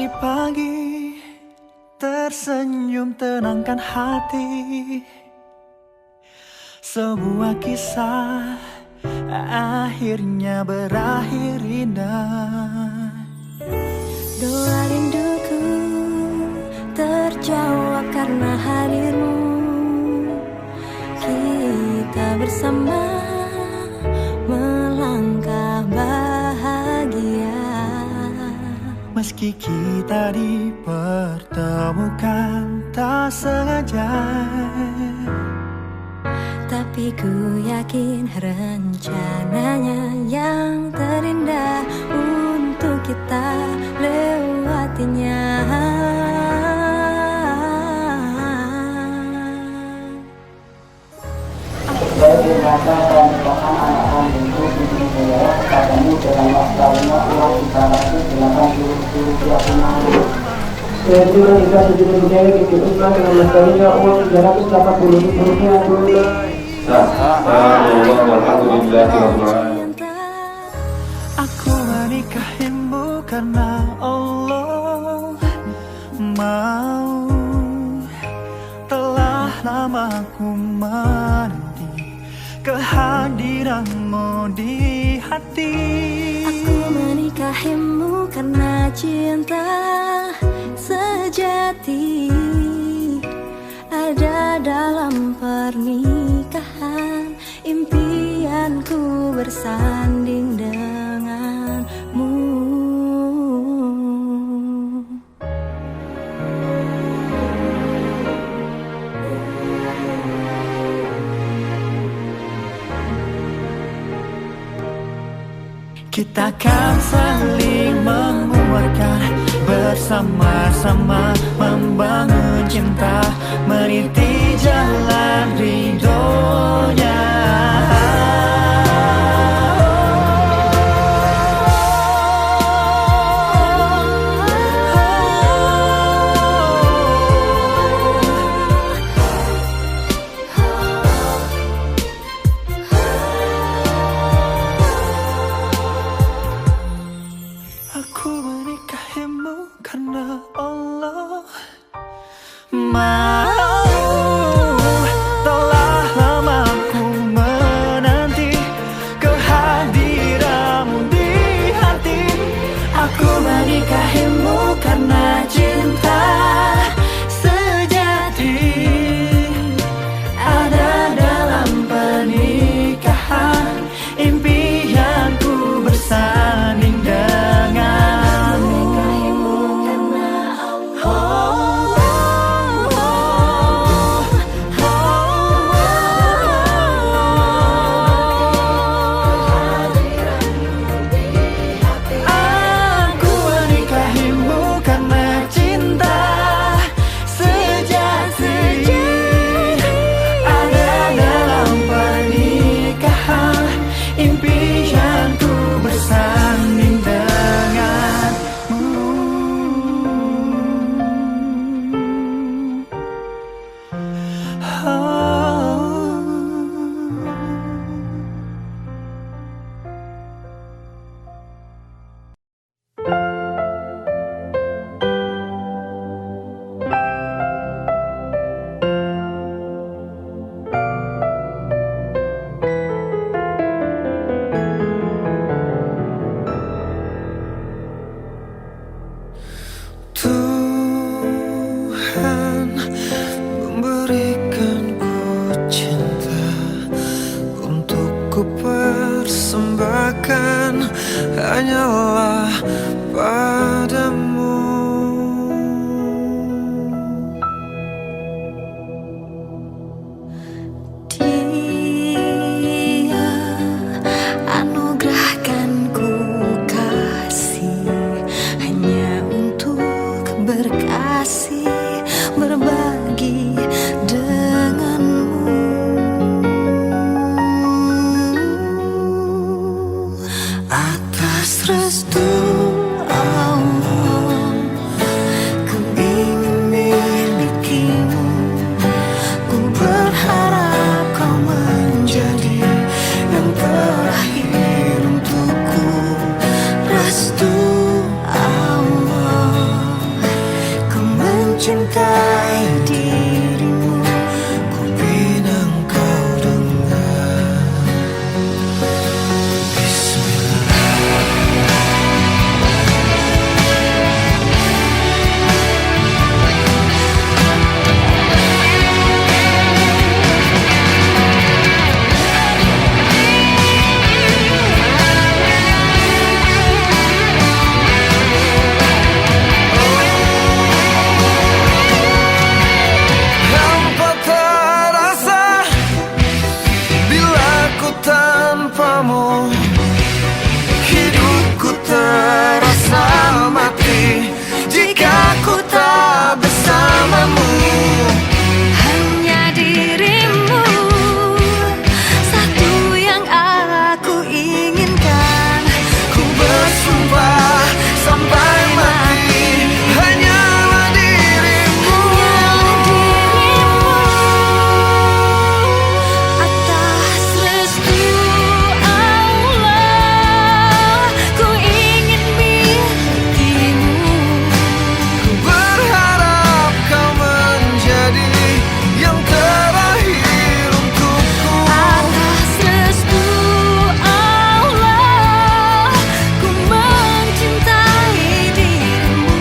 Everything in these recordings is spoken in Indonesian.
Mari pagi tersenyum tenangkan hati. Sebuah kisah akhirnya berakhir indah. Doa rinduku terjawab karena hadirmu. Kita bersama melangkah bahagia. Meski kita dipertemukan tak sengaja, tapi ku yakin rencananya yang terindah untuk kita lewatinya. Saya berkata dan merupakan anak kandungku Binti Saudara padamu dalam waktunya uang 380 Yaitu menikah sejumlah budaya Binti Usman dengan mas kawinnya uang 380.000 rupiah tunai. aku menikahimu karena Allah mau. Telah lama ku menanti kehadiranmu di hati. Aku menikahimu karena cinta sejati ada dalam pernikahan. Impianku bersanding denganmu. Kita kan saling menguatkan, bersama-sama membangun cinta, meniti jalan ridhonya. Aku menikahimu karena Allah mau. Telah lama ku menanti kehadiranmu di hati. Aku menikahimu karena cinta sejati ada dalam pernikahan. Impianku bersanding denganmu. Menikahimu karena Allah. mencintai dirimu, ku pinang kau dengan hidupku terasa mati jika ku tak bersamamu. Hanya dirimu, satu yang aku inginkan. Ku bersumpah sampai mati, hanyalah dirimu. Atas restu Allah, ku ingin milikimu. Ku berharap kau menjadi yang terakhir untukku. Atas restu Allah, ku mencintai dirimu.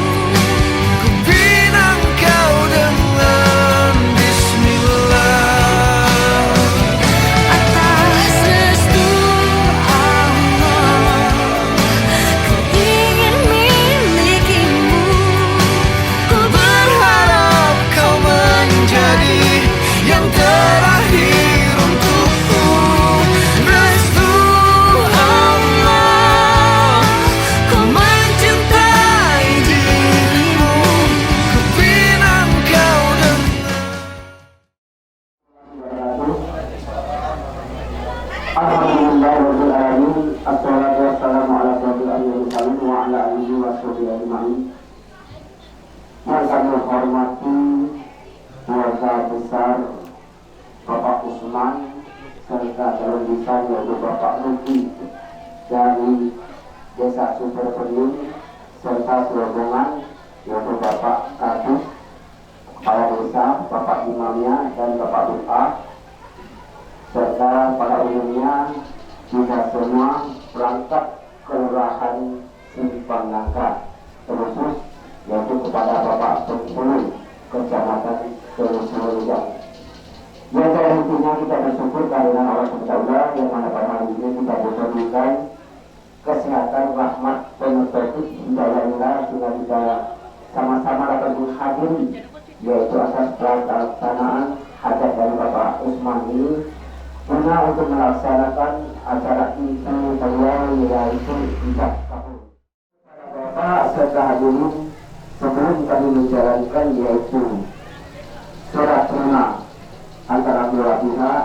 Ku pinang kau dengan bismillah. Atas restu Allah, ku ingin milikimu. Ku berharap kau menjadi yang terakhir untukku. Restu Allah, Ku mencintai dirimu, ku pinang kau dengan Alhamdulillahirabbil alamin. Assalatu wassalamu ala asyrofil anbiya'i wa ala alihi wa sahbihi ajma'in. Yang kami hormati keluarga besar Bapak Usman serta calon lisan yaitu Bapak Luki dari Desa Sumberbening serta serombongan yaitu Bapak Kadus Kepala Desa, Bapak Imamnya dan Bapak Bupati serta para umumnya juga semua perangkat kelurahan Simpang Nangka, terkhusus yaitu kepada Bapak Pengurus Kecamatan Selurujang. Yang pada intinya kita bersyukur karena Allah SWT yang mana pada hari ini kita diberikan kesehatan, rahmat, penutup hidayah sehingga kita sama-sama dapat menghadiri yaitu atas pelaksanaan hajat dari Bapak Usman ini guna untuk melaksanakan acara itu beliau yaitu ijab kabul. Bapak serta hadirin, sebelum kami menjalankan yaitu surat terima antara kedua pihak,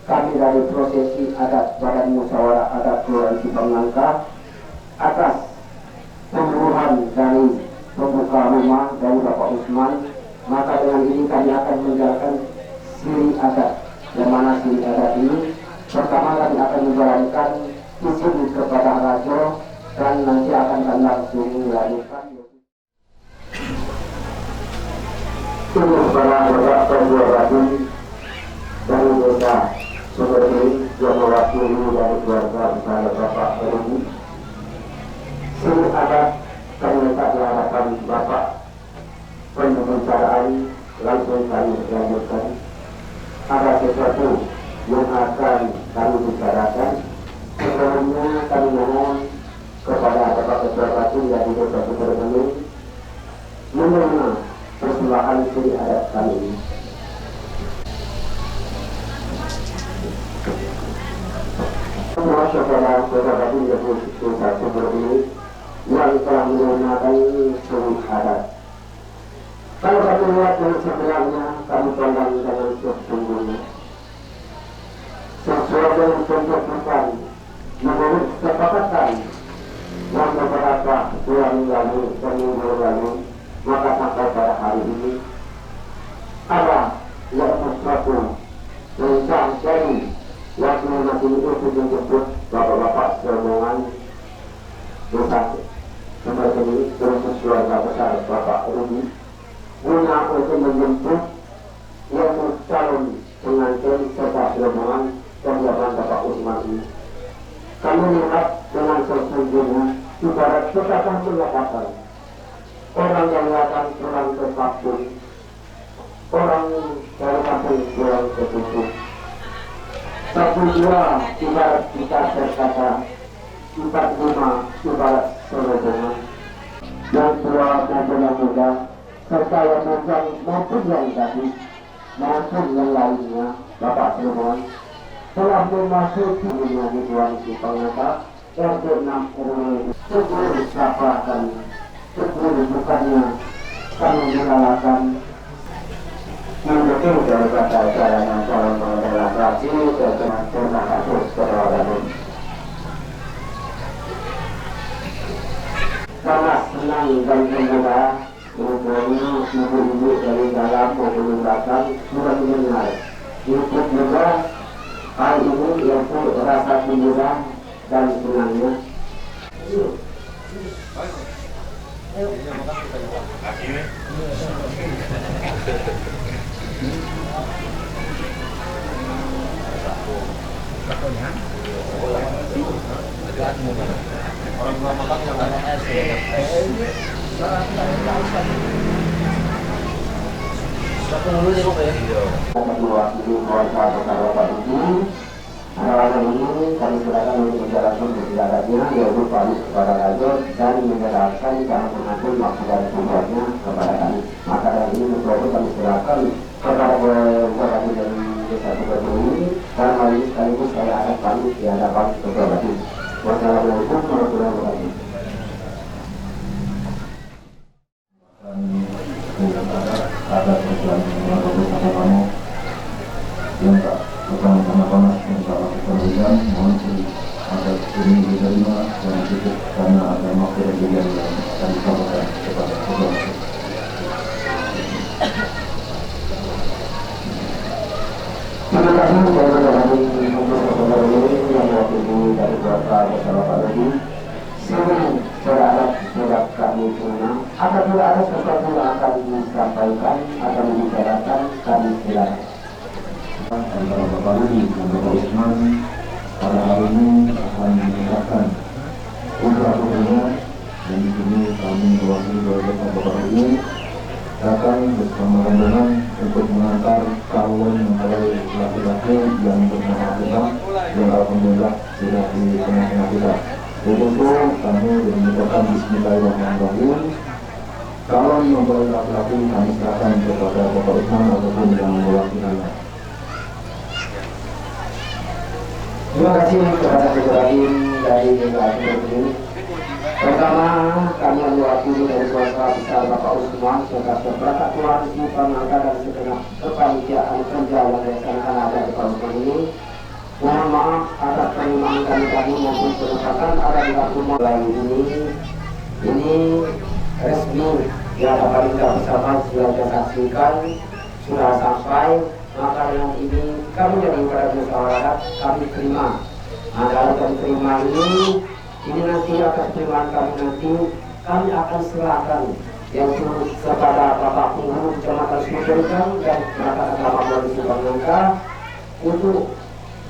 kami dari prosesi adat Badan Musyawarah Adat Kelurahan Simpang Nangka atas pemburuhan dari pembuka rumah dari Bapak Usman, maka dengan ini kami akan menjalankan siri adat. Yang mana siri adat ini pertama kami akan menjalankan izin kepada raja dan nanti akan kami langsung melanjutkan ini kepada Bapak Perjuangan dari Desa Sumberbening yang mewakili dari keluarga besar Bapak Rudi. Siri adat kami letak di hadapan Bapak. Pembicaraan langsung kami lanjutkan. Ada sesuatu yang akan kami bicarakan. Sebelumnya kami mohon kepada Bapak Ketua Batu yang di Desa Sumberbening menerima persembahan siri adat kami ini. Semua saudara-saudara Batu yang di Desa Sumberbening yang telah menggunakan siri adat. Kalau kami lihat yang sebenarnya, kami pandang dengan sesungguhnya. Sesuatu yang tentukan menurut kesepakatan yang beberapa bulan lalu, seminggu lalu, maka sampai pada hari ini ada yang sesuatu yang jadi waktu nanti itu disebut bapak-bapak rombongan Desa Sumberbening terus keluarga besar Bapak Rudi guna untuk menjemput yaitu calon pengantin serta rombongan penjabat Bapak Usman ini. Kami lihat dengan sesungguhnya ibarat pepatah mengatakan, orang yang datang pulang ke kampung, orang dari kampung pulang ke tubuh. Satu dua ibarat kita berkata, 4-5 ibarat serombongan. Yang tua maupun yang muda, serta yang bujang maupun yang gadis, maupun yang lainnya, Bapak serombongan telah memasuki dunia Tuhan di Pangata RT 6 RW 10 Sapakan 10 bukannya kami mengalahkan mendukung daripada jalannya calon pengendara praksi dengan terima kasih kepada sangat senang dan gembira mengenai ibu-ibu dari dalam maupun belakang sudah mendengar ikut juga hal ini yaitu rasa gembira dan senangnya. Mewakili keluarga besar Bapak Ibu, anak-anak ini kami silakan untuk menjalankan kegiatannya yaitu balik kepada Raja dan menyerahkan calon pengantin waktu dan tujuannya kepada kami. Maka dari ini kami silakan kepada keluarga dari desa Tugasmu ini dan hal ini sekaligus saya akan pamit di hadapan Ketua Batu. Wassalamualaikum warahmatullahi wabarakatuh. Ada persoalan yang bersama kamu yang tak bersama panas yang tak lakukan mohon agar ini diterima dan cukup karena ada masalah yang akan disampaikan kepada ketua. Terima kasih kepada kami yang mewakili dari keluarga bersama Pak Lodi. Sebelum berharap sudah kami terima, apabila ada sesuatu yang akan disampaikan atau dibicarakan, kami silakan. Antara Bapak Lodi dan Bapak Usman pada hari ini akan mengucapkan putra-putrinya dan di sini kami mewakili keluarga Bapak Lodi datang bersama rombongan untuk mengantar calon mempelai laki-laki yang bernama kita yang alhamdulillah sudah di tengah-tengah kita. Untuk itu kami mengucapkan Bismillahirrahmanirrahim. Calon mempelai laki-laki kami serahkan kepada Bapak Usman ataupun yang mewakilinya. Terima kasih kepada Ibrahim dari desa ini. Pertama, kami mewakili dari keluarga besar Bapak Usman serta beberapa Tuhan di Pangangka dan segenap kepanitiaan kerja yang dilaksanakan ada di Pak Usman ini. Mohon maaf atas penerimaan kami maupun penempatan ada di rumah lain ini. Ini resmi yang dapat kita bersama sudah kita saksikan sudah sampai. Maka dengan ini kami dari pada musyawarah kami terima. Nah, dalam kami terima ini nanti atas penerimaan kami nanti kami akan serahkan yaitu kepada Bapak Penghulu Kecamatan Sumberjang dan Perangkat Agama Provinsi Pangangka untuk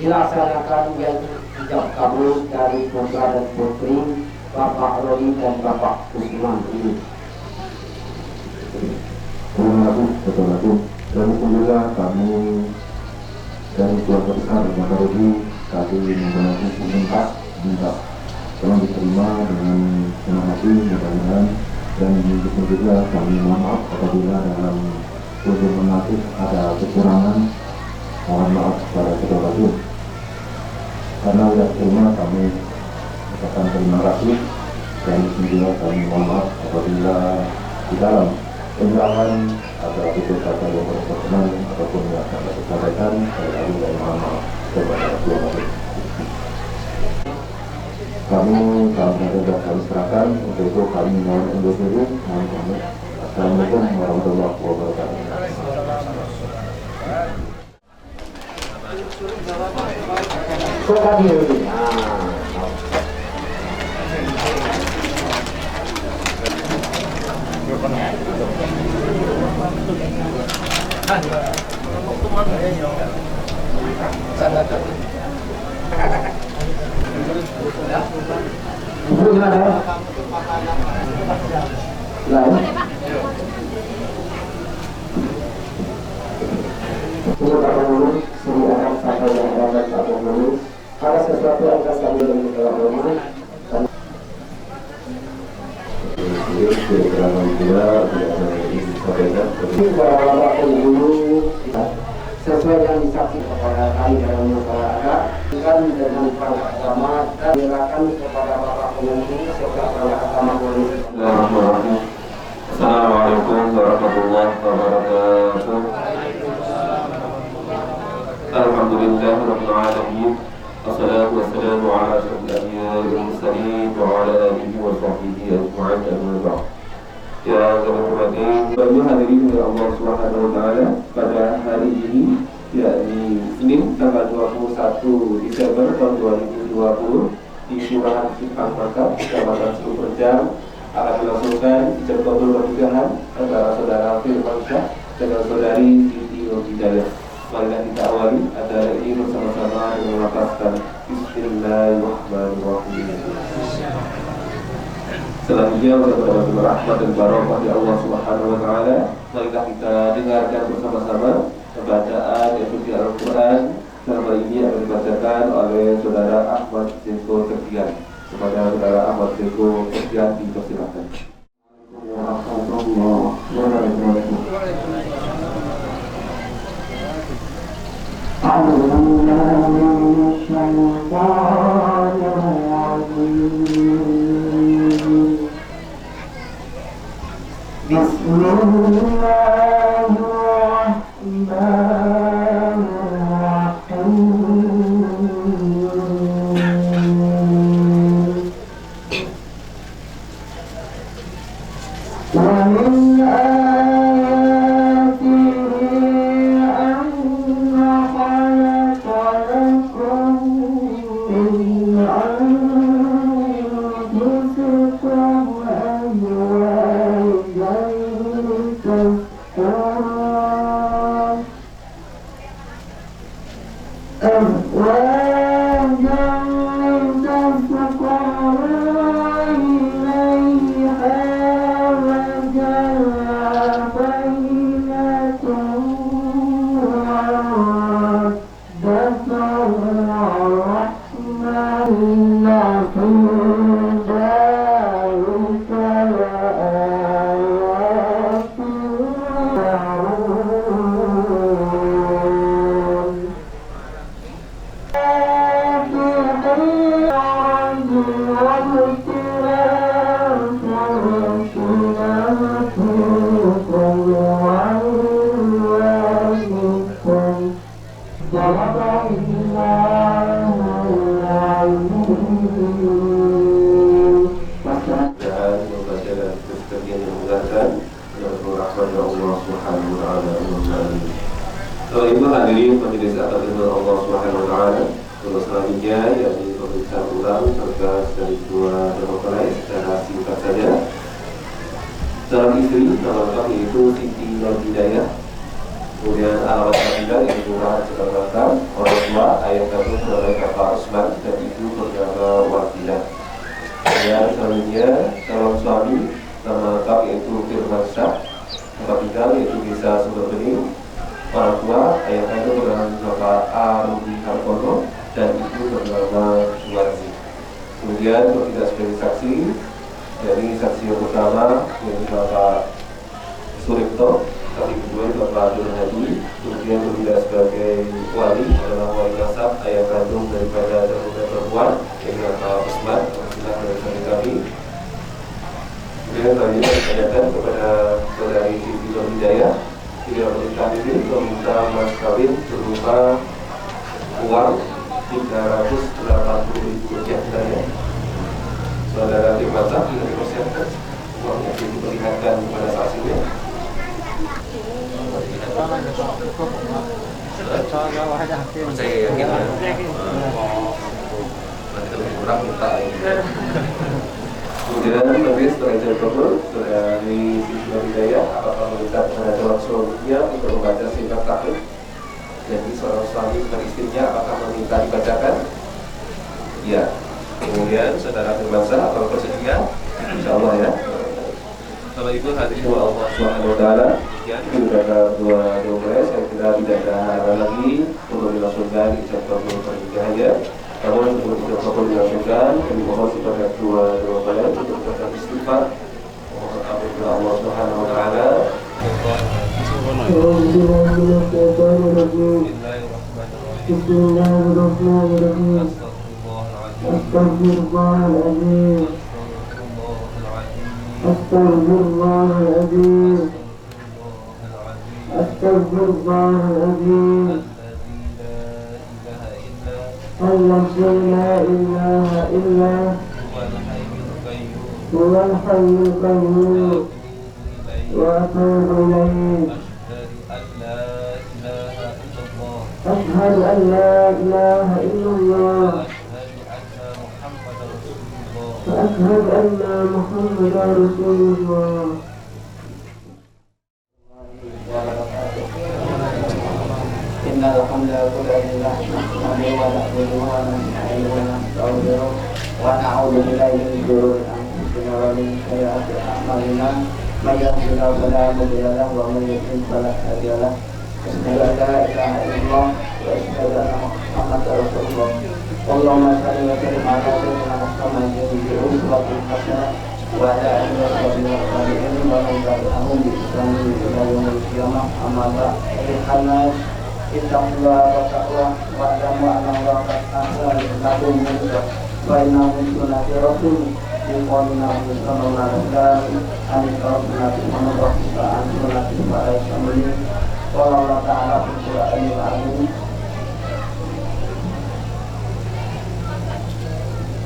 dilaksanakan yaitu ijab kabul dari putra dan putri Bapak Rodi dan Bapak Usman ini. Terima kasih Ketua Batu. Dan alhamdulillah kami dari keluarga besar Bapak Rodi tadi menggunakan minta tolong diterima dengan senang hati mudah-mudahan dan juga kami mohon maaf apabila dalam tujuan menarik ada kekurangan, mohon maaf kepada Ketua Batu. Karena sudah terima kami ucapkan terima kasih dan juga kami mohon maaf apabila di dalam penjelasan ada kata-kata yang berkenan ataupun yang akan disampaikan dari dan mohon maaf kepada Ketua Batu. Kami sudah kami serahkan untuk itu kami mohon undur diri. Mohon pamit. Assalamualaikum warahmatullahi wabarakatuh. Ibu gimana ya? Lain? Ini Pak Pengurus, Sri akan sampai yang ada Pak Pengurus. Ada sesuatu yang akan kami beri dalam rumah. Ini para Bapak Pengurus sesuai yang disaksikan kepada kami dalam masyarakat kan dengan para agama dan silakan kepada Bapak Pengurus serta para agama polisi. Assalamualaikum warahmatullahi wabarakatuh. Alhamdulillahirabbil alamin. Wassalatu wassalamu ala asyrofil anbiya'i wal mursalin wa ala alihi wa sahbihi ajma'in amma ba'd. Ya teman-teman, bagi hadirin oleh Allah Subhanahu wa taala pada hari ini yakni Senin tanggal 21 Desember tahun 2020 di Kelurahan Simpang Mangkap, Kecamatan Seluperjang akan dilangsungkan ijab kabul pernikahan antara saudara Firman Syah dengan saudari Siti Hidayah. Marilah kita awali acara ini bersama-sama dengan melafazkan Bismillahirrahmanirrahim. Selanjutnya kepada rahmat dan barokah dari Allah Subhanahu wa taala, marilah kita dengarkan bersama-sama pembacaan ayat suci Al-Qur'an. Selama ini akan dibacakan oleh saudara Ahmad Zeko Tertian. Kepada saudara Ahmad Zeko Tertian dipersilakan. Hadirin majelis atas izin Allah Subhanahu wa taala. Untuk selanjutnya yakni pemeriksaan ulang terkait dari dua mempelai secara singkat saja. Calon istri nama lengkap yaitu Siti Hidayah. Kemudian alamat panggilan yaitu Kelurahan Cikapundang, orang tua ayah kandung saudara Kakak Usman dan ibu bernama Wakilah. Kemudian selanjutnya calon suami nama lengkap yaitu Firman Syah, tempat tinggal yaitu Desa Sumber Bening. Orang tua ayah kandung bernama Bapak Arudi Hartono dan ibu bernama Suwarzi. Kemudian untuk kita sebagai saksi, dari saksi yang pertama yaitu Bapak Suripto, saksi kedua Bapak Abdul Hadi, kemudian bertindak sebagai wali adalah wali nasab ayah kandung daripada terduga perempuan yaitu Bapak Usman. Silakan dari kami. Kemudian selanjutnya ditanyakan kepada saudari Siti Hidayah. Tidak pernikahan ini meminta mas kawin berupa uang 380.000 rupiah saja. Saudara Firman Syah tidak dipersiapkan uangnya diperlihatkan kepada saksinya. Saya yakin nanti lebih kurang minta Kemudian nanti setelah ijab kabul dari Siti Hidayah apakah meminta kepada calon suami Kalau itu hadirin Allah Subhanahu wa taala, sudah ada 2.12 yang kita tidak ada hal lagi untuk dilangsungkan ucapan pernikahan aja. Namun untuk ucapan dilangsungkan, kami mohon kepada 2.12 untuk ucapan istighfar. Mohon ampun kepada Allah Subhanahu wa taala. Bismillahirrahmanirrahim. Astaghfirullahaladzim. Astaghfirullahaladzim. Astaghfirullahaladzim. Allah la ilaha illa huwal hayyul qayyum wa atubu ilayhi. Ashhadu an la ilaha illallah wa ashhadu anna Muhammadar Rasulullah. Innal hamdalillah nahmaduhu wa na'buduhu wa nasta'inuhu wa nastaghfiruh wa na'udzu billahi min shururi anfusina wa min sayyiati a'malina. May yahdihillahu fala mudilla lahu wa may yudlil fala hadiya lahu. Asyhadu an la ilaha illallah wa asyhadu anna Muhammadar Rasulullah. Allahumma shalli wa sallim ala sayyidina Muhammadin bi uswatin hasanah wa ala alihi wa sahbihi wa tabi'in wa man tabi'ahum bi ihsan ila yaumil qiyamah. Amma ba'd. Ittaqullah wa taqwa wa alamu anna Allah qad anzala lakum minkum wa inna min sunnati rasul min qawlina sallallahu alaihi wasallam an sunnati Muhammad an sunnati para sahabat wa Allah ta'ala fi Qur'anil azim.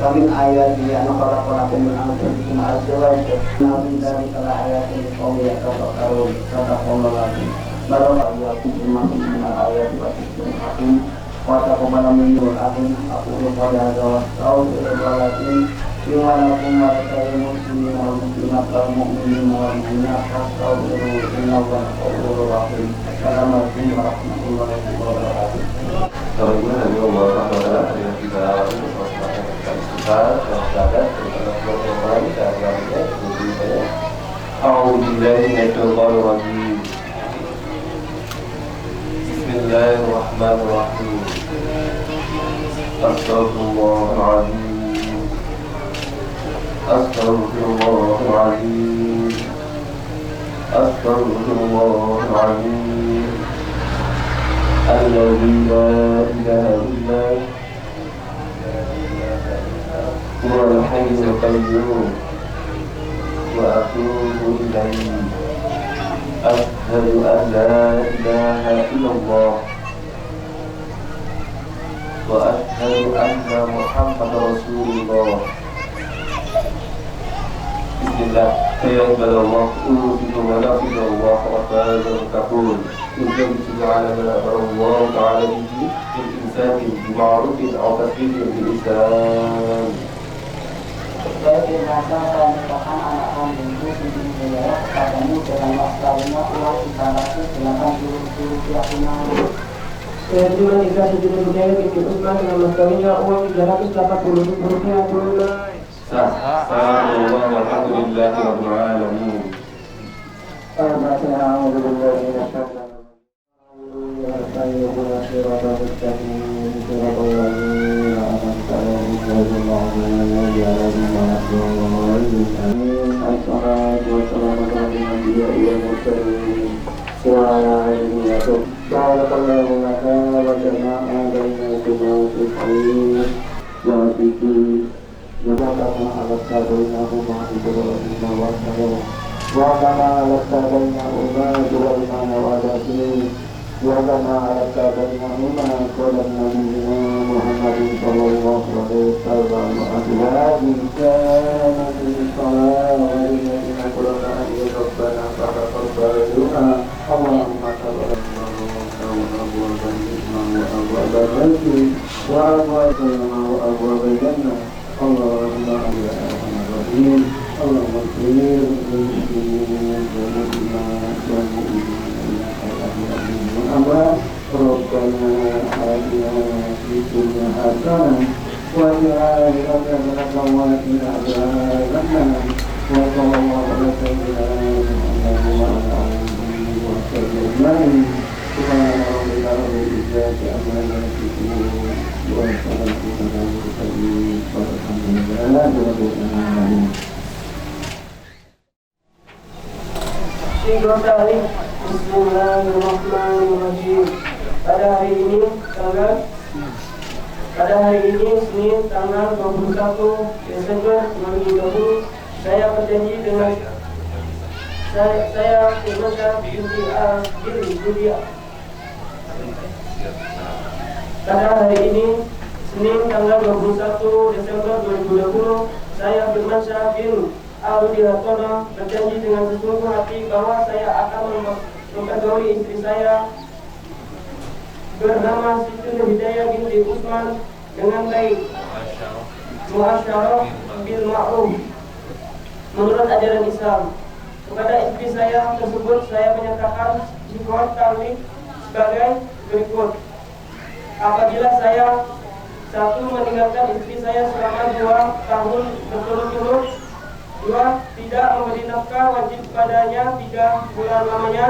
Kamin ayat dia anak lakum min anfusikum azwajan nabi dari kala ayat ini kaum yang tafakkarun sadaqallahu Barakallahu fiikum min al-ayati wa hakim wa taqabbala minkum amin aqulu qawla hadza wa astaghfirullahaladzim wa lakum wa lisa'il muslimina wal muslimat wal mu'minina wal mu'minat astaghfiruhu innahu ghafurur rahim. Assalamualaikum warahmatullahi wabarakatuh. Kalau ini dari Allah Subhanahu wa taala yang kita bersama-sama istighfar dan syahadat kepada Allah Subhanahu wa taala dan A'udzu billahi minasyaitonir rajim. Bismillahirrahmanirrahim. Astaghfirullahaladzim. Astaghfirullahaladzim. Astaghfirullahaladzim. Alladzi la ilaha illa huwal hayyul qayyum wa atubu ilaihi. Asyhadu an la ilaha illallah wa asyhadu anna Muhammadar Rasulullah. Bismillah. Fayaqbalallahu urufikum wa nafidallah wa ta'ala يجب على ما أمر الله تعالى به من إنسان بمعروف أو تسليم بإحسان. Sebagai masalah merupakan anak kandung itu di daerah padamu dengan waspadanya uang 380 rupiah. Sejumlah jika sejumlah budaya Binti Usman dengan waspadanya uang 380 rupiah tunai. Alhamdulillahi Rabbil Alamin. وكما علقت بينهما سليمان وداود وكما علقت بينهما قول نبينا محمد صلى الله عليه وسلم أزواج كانت في الصلاة والذين قلنا ربنا تقبل دعاء اللهم تقبل وأبواب الإسلام وأبواب الرزق وأبواب وأبواب الجنة اللهم يا أرحم الراحمين اللهم اغفر للمسلمين والمسلمات والمؤمنين والأموات ربنا آتنا في الدنيا حسنة وفي الآخرة حسنة وقنا عذاب النار Bismillahirrahmanirrahim. Pada hari ini Senin tanggal 21 Desember 2020, saya berjanji dengan saya Firmansyah binti Al-Julia. Pada hari ini Senin tanggal 21 Desember 2020, saya Firmansyah bin Al-Julia berjanji dengan sesungguh hati bahwa saya akan mempergauli istri saya bernama Siti Hidayah binti Usman dengan baik, muasyarah bil ma'ruf menurut ajaran Islam. Kepada istri saya tersebut saya menyatakan jihad tauhid sebagai berikut. Apabila saya satu meninggalkan istri saya selama 2 tahun berturut-turut, 2 tidak memberi nafkah wajib padanya 3 bulan lamanya,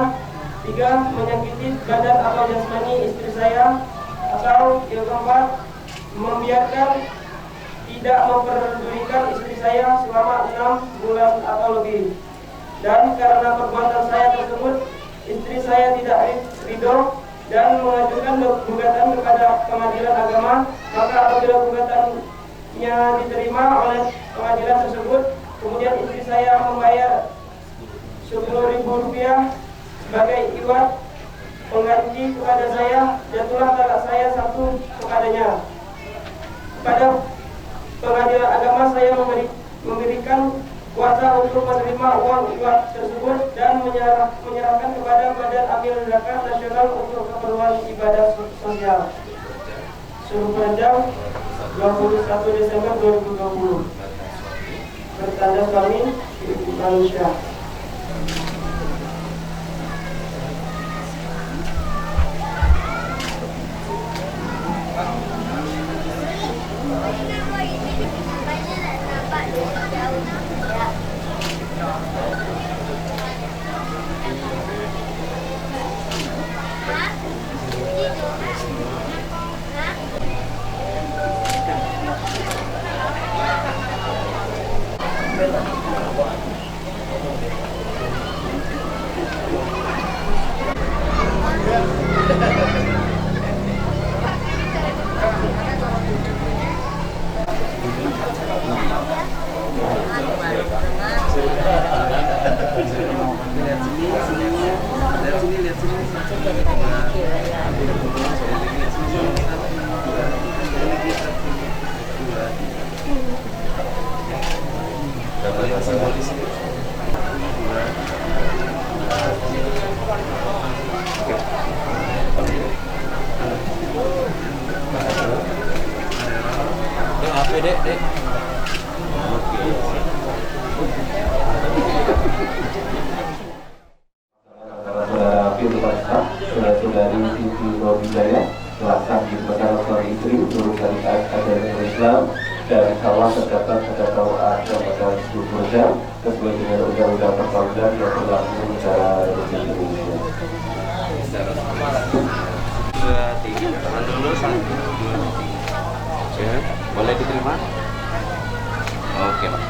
3 menyakiti badan atau jasmani istri saya, atau yang keempat membiarkan tidak memperdulikan istri saya selama 6 bulan atau lebih. Dan karena perbuatan saya tersebut istri saya tidak ridho dan mengajukan gugatan kepada pengadilan agama, maka apabila gugatannya diterima oleh pengadilan tersebut, kemudian istri saya membayar Rp10.000 sebagai iwat pengganti kepada saya, jatuhlah talak saya 1 kepadanya. Pada pengadilan agama saya memberikan kuasa untuk menerima uang iwat tersebut dan menyerahkan kepada Badan Amil Zakat Nasional untuk keperluan ibadah sosial. Suruh Panjang 21 Desember 2020. Bertanda kami Malaysia. Saudari Siti Hidayah melaksanakan kepada suami istri untuk syariat ajaran Islam dan insyaAllah terdapat pada taat kepada seluruh jam sesuai dengan undang-undang perkawinan yang berlaku negara Republik Indonesia. Tangan dulu, 1, 2, 3. Ya, boleh diterima? Oke, Pak.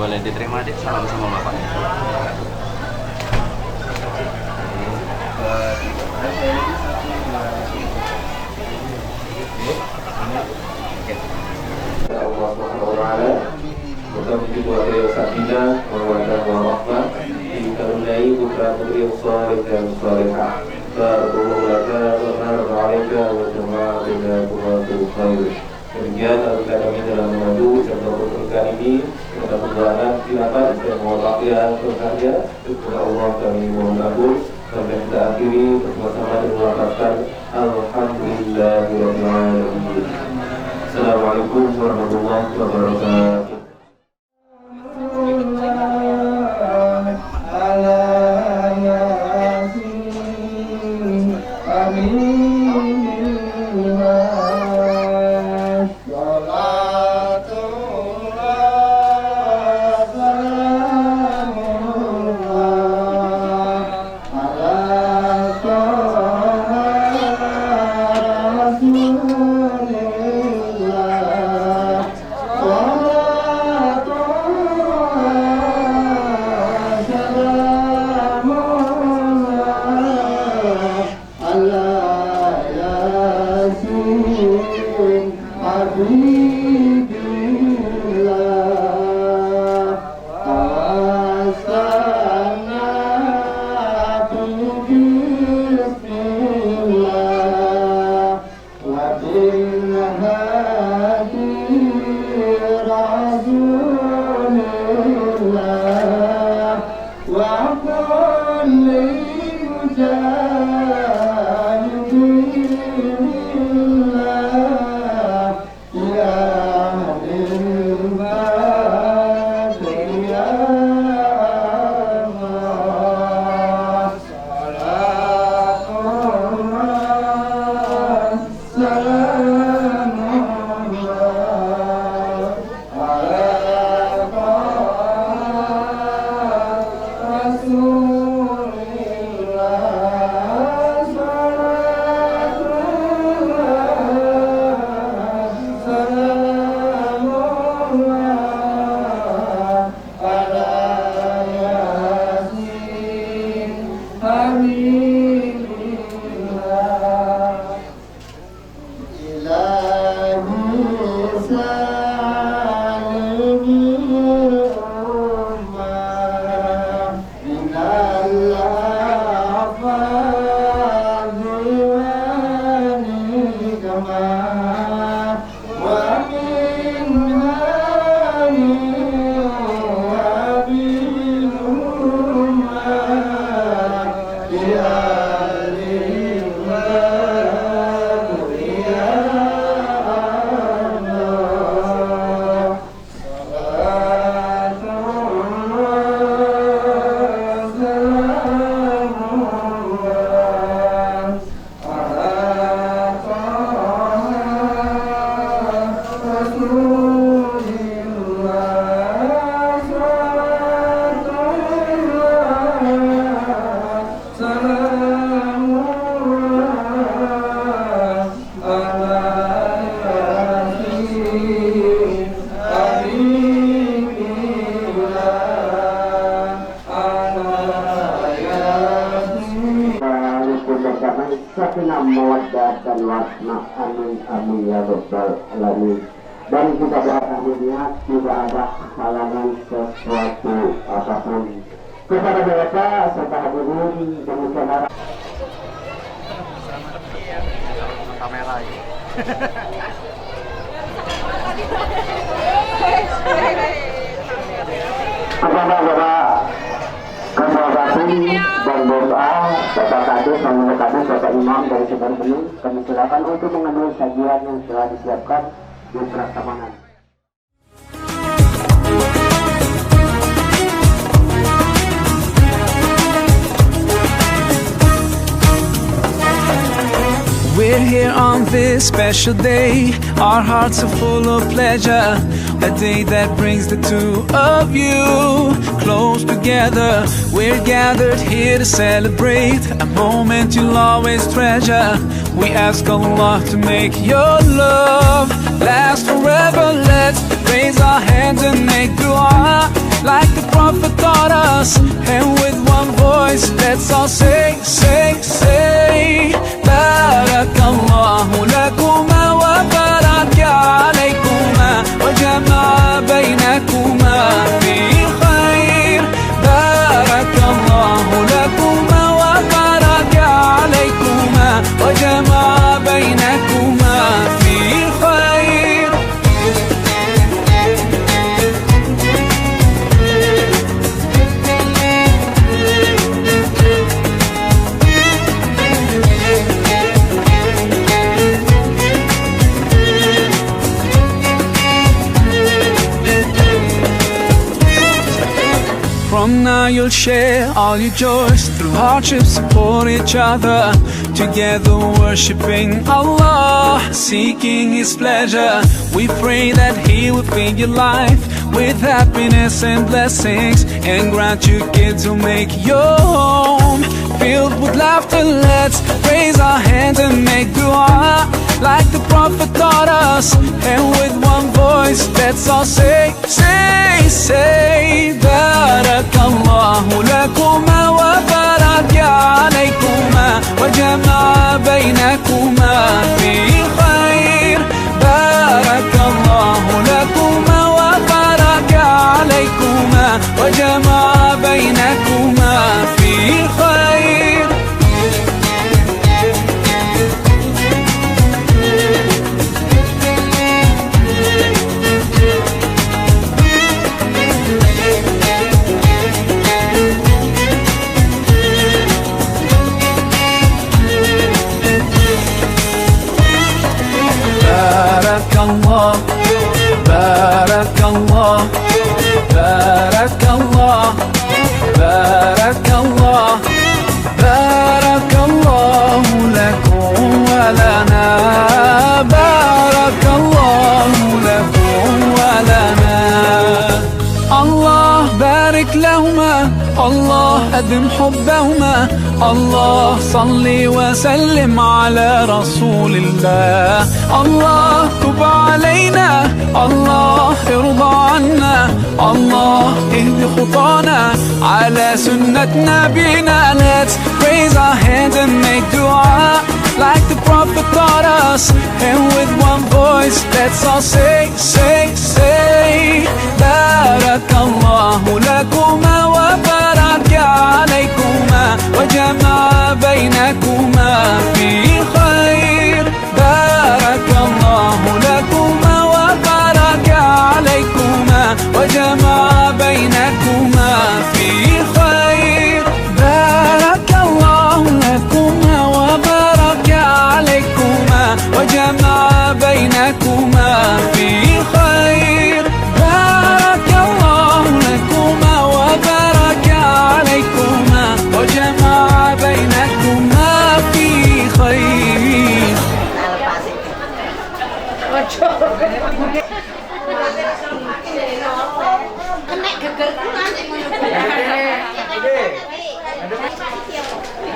Boleh diterima, Dik, salam sama Bapak. Allah SWT berkabung kepada Sakinah Mawaddah Warahmah dikaruniai putra putri yang saleh dan salehah. Barakallahu alaika wa jama'a bina qurratul khair. Demikian alhamdulillah kami dalam mengadu serta berkat ini mudah-mudahan silakan dan mohon maaf berkarya kepada Allah kami mohon kabul sampai kita akhiri bersama-sama dengan mengatakan alhamdulillahirabbil alamin. Assalamualaikum warahmatullahi wabarakatuh. Ala sakinah mawaddah dan warahmah, amin amin ya rabbal alamin. Dan kita berniat tidak ada halangan sesuatu apapun kepada mereka serta hadirin demikian Kamera ini. Bapak-bapak Kembali dan doa Bapak Kadus, Pemimpin Kadus, Bapak Imam dari Sebar Bening, kami silakan untuk mengambil sajian yang telah disiapkan di Prasamanan. We're here on this special day. Our hearts are full of pleasure. A day that brings the two of you close together. We're gathered here to celebrate a moment you'll always treasure. We ask Allah to make your love last forever. Let's raise our hands and make dua like the Prophet taught us. And with one voice, let's all say, say, say. Barakallahu lakuma wa baraka alaykuma wa jama'a baynakuma fi khair. Barakallahu lakuma wa baraka alaykuma wa jama'a baynakuma fi khair. From now you'll share all your joys. Through hardships support each other. Together worshipping Allah, seeking His pleasure. We pray that He will fill your life with happiness and blessings, and grant you kids who make your home filled with laughter. Let's raise our hands and make dua like the Prophet taught us. And with one voice, let's all say, say, say. Barakallahu lakuma wa baraka alaykuma wa jama'a baynakuma fi khair. Barakallahu lakuma wa baraka alaykuma wa jama'a baynakuma fi khair. Barakallah, Barakallah, Barakallah, Barakallah, Barakallahu lakum wa lana. Barakallahu lakum wa lana. Allah barik lahuma, Allah adim hubbahuma. Allah salli wa sallim ala rasulillah. Allah tub alayna, Allah irda anna. Allah ihdi khutana ala sunnat nabina. Let's raise our hands and make dua like the Prophet taught us. And with one voice, let's all say, say, say. Barakallahu lakuma wa baraka alaykuma wa jama'a baynakuma fi khair.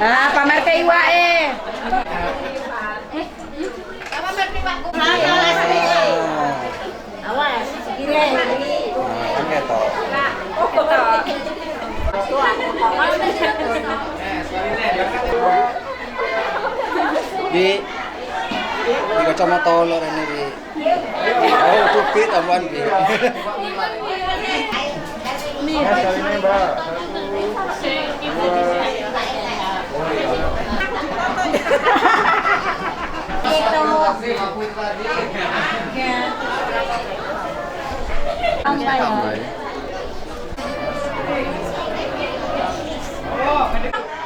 Ah, pamer ke iwake. Awas, kira. Oke toh. Di kacamata lor ini di. Oh, cupit tambahan di. Ini Mbak.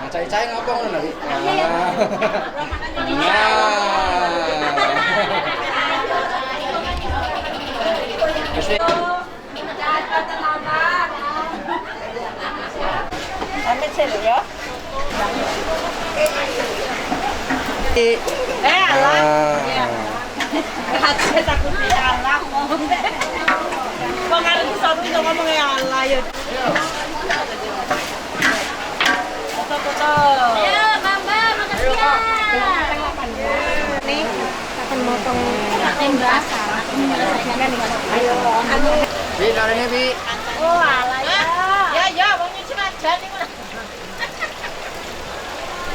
Cai-cai ngapa ngono nabi? Ambil selu ya. Alah. Hati takut dia Allah. Pengen satu itu ngomong ya Allah ya. Foto-foto. Ayo, Bamba, makasih ya. Nih, akan motong tembak. Ayo, anu. Bi, karene bi. Oh, alah ya. Ya, wong nyuci aja nih.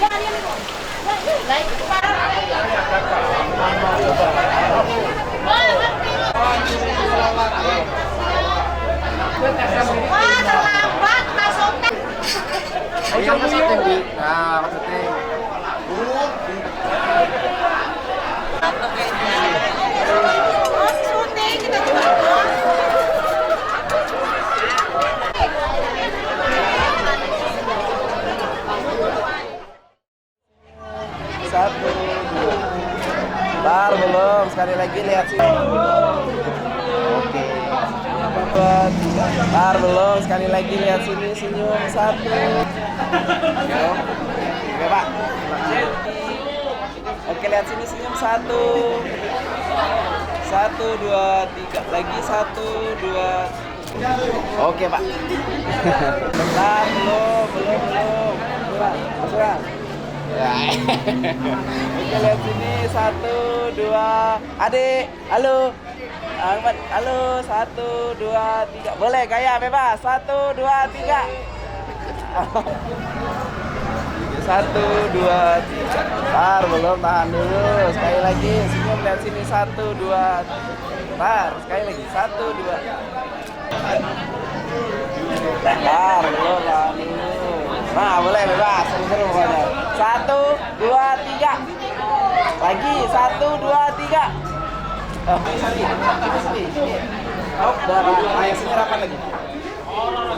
Ya, dia nih. Baik, wah, terlambat masuknya. Ayo masukin bi. Nah, masukin. Oh, syuting kita cuma. Satu, dua. Bentar, belum. Sekali lagi lihat sini. Oke. Bentar, belum. Sekali lagi lihat sini. Senyum. Satu. Senyum. Oke, Pak. Oke, lihat sini. Senyum. Satu. Satu, dua, tiga. Lagi. Satu, dua. Oke, Pak. Bentar, belum. Masukan. Ya. Oke, lihat sini. Satu, dua. Adik, halo. Ahmad, halo. Satu, dua, tiga. Boleh gaya bebas. Satu, dua, tiga. Satu, dua, tiga. Bentar, belum. Tahan dulu. Sekali lagi. Senyum, lihat sini. Satu, dua. Bentar, sekali lagi. Satu, dua. Bentar, belum. Tahan dulu. Nah, boleh bebas. Seru-seru pokoknya. Satu, dua, tiga. Lagi. Satu, dua, tiga. Oh, darah. Ayo sini rapat lagi.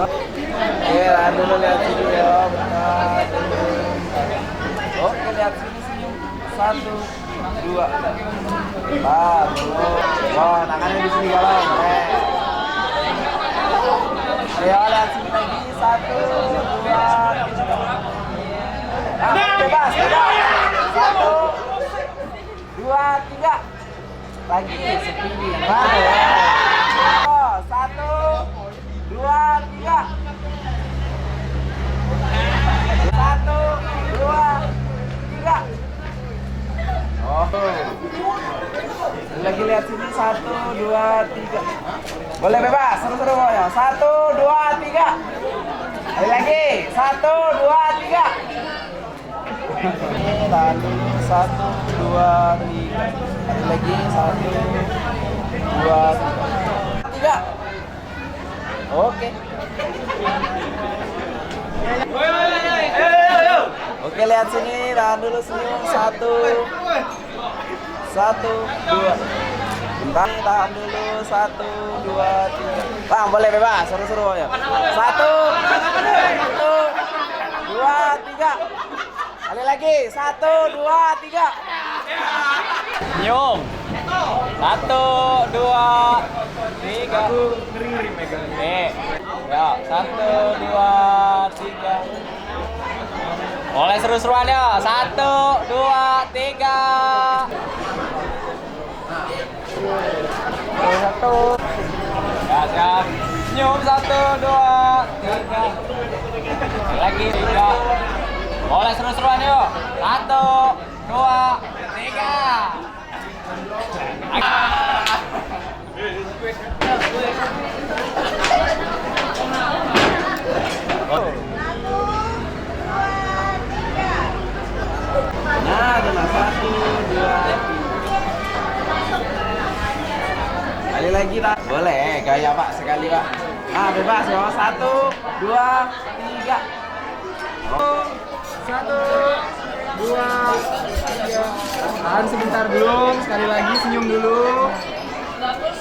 Oke, dulu lihat sini ya. Bentar. Oke, lihat sini senyum. Satu, dua. Bentar. Oh, tangannya di sini kalau. Ayo lihat sini lagi. Satu, dua, tiga. Bebas. Satu, dua, tiga. Lagi sepuluh. Oh, satu, dua, tiga. Satu, dua, tiga. Oh. Lagi lihat sini. Satu, dua, tiga. Boleh bebas. Seru-seru pokoknya. Satu, dua, tiga. Lagi. Satu, dua, tiga. Lalu satu, dua, tiga. Lagi. Satu, dua, tiga. Oke. Oke, lihat sini. Tahan dulu, senyum. Satu, dua. Bentar, tahan dulu. Satu, dua, tiga. Bang, boleh bebas. Seru-seru ya. Satu, dua, tiga. Kali lagi. Satu, dua, tiga. Senyum. Satu, dua, tiga. Nih. Ya, satu, dua, tiga. Mulai seru-seruan ya. Satu, dua, tiga. siap. Senyum 1, 2, 3. Lagi 3. Boleh seru-seruan yuk. 1, 2, 3. Nah, benar 1, 2, 3. Kali lagi tak? Boleh, gaya Pak, sekali Pak. Nah, bebas ya. 1, 2, 3. 1, 2, 3. Tahan sebentar belum, sekali lagi senyum dulu.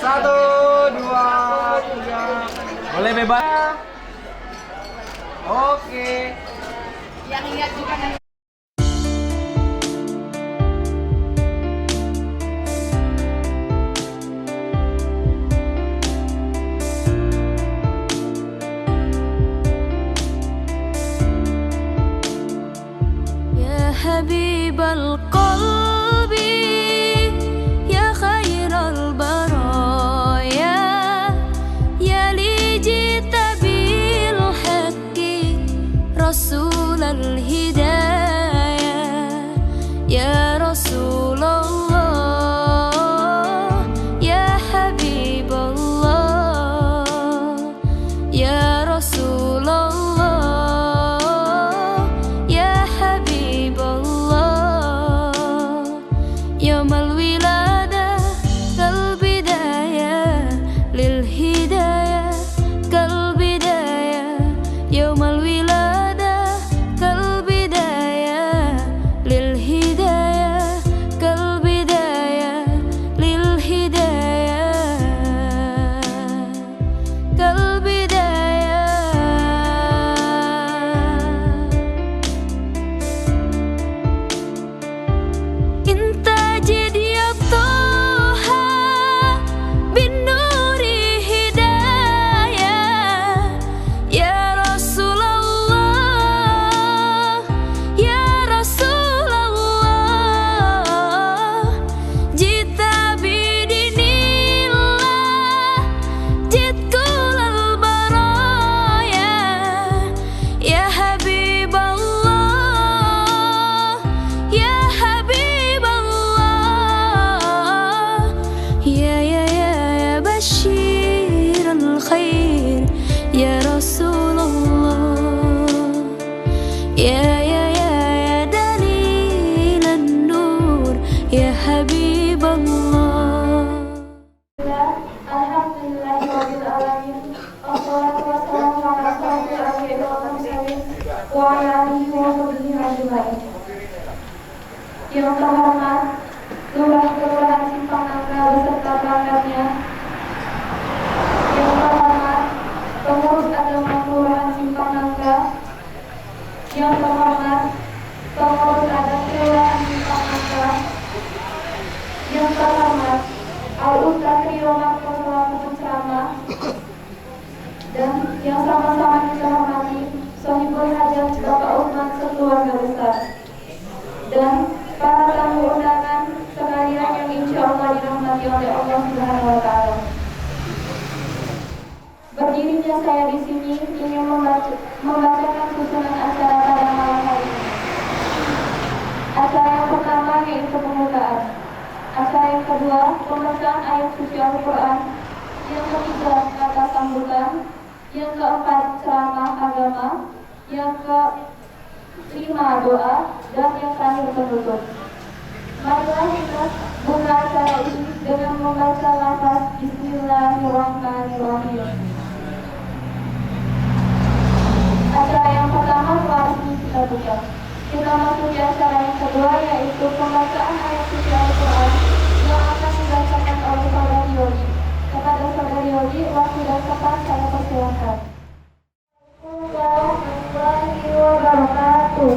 1, 2, 3. Boleh bebas. Oke. Yang lihat juga nanti. حبيب القلب يا خير البرايا يا لي جئت بالحق رسول الهدايا يا رسول الله يا حبيب الله يا رسول الله يوم الولادة كالبداية للهداية كالبداية يوم الولادة كالبداية للهداية كالبداية للهداية كالبداية انت يا رسول الله يا دليل النور يا حبيب الله الحمد لله رب العالمين والصلاة والسلام على أشرف الأنبياء والمرسلين وعلى آله وصحبه أجمعين. Yang terhormat Lurah Kelurahan Simpang Nangka beserta perangkatnya. Yang terhormat Pengurus Agama Kelurahan Simpang Nangka. Yang terhormat Pengurus Adat Kelurahan Simpang Nangka. Yang terhormat Al-Ustaz Rio Marco selaku penceramah. Dan yang sama-sama kita hormati Sohibul Hajat Bapak Uthman sekeluarga besar. Dan para tamu undangan sekalian yang insya Allah dirahmati oleh Allah Subhanahu wa Ta'ala. Berdirinya saya di sini ingin membacakan susunan acara pada malam hari ini. Acara yang pertama yaitu pembukaan. Acara yang kedua pembacaan ayat suci Al-Quran. Yang ketiga kata sambutan. Yang keempat ceramah agama. Yang kelima doa. Dan yang terakhir penutup. Marilah kita buka acara ini dengan membaca lafaz Bismillahirrahmanirrahim. Acara yang pertama telah resmi kita buka. Kita masuk di acara yang kedua yaitu pembacaan ayat suci Al-Quran yang akan dibacakan oleh Saudari Yodi. Kepada Saudari Yodi, waktu dan tempat saya persilahkan. Warahmatullahi wabarakatuh.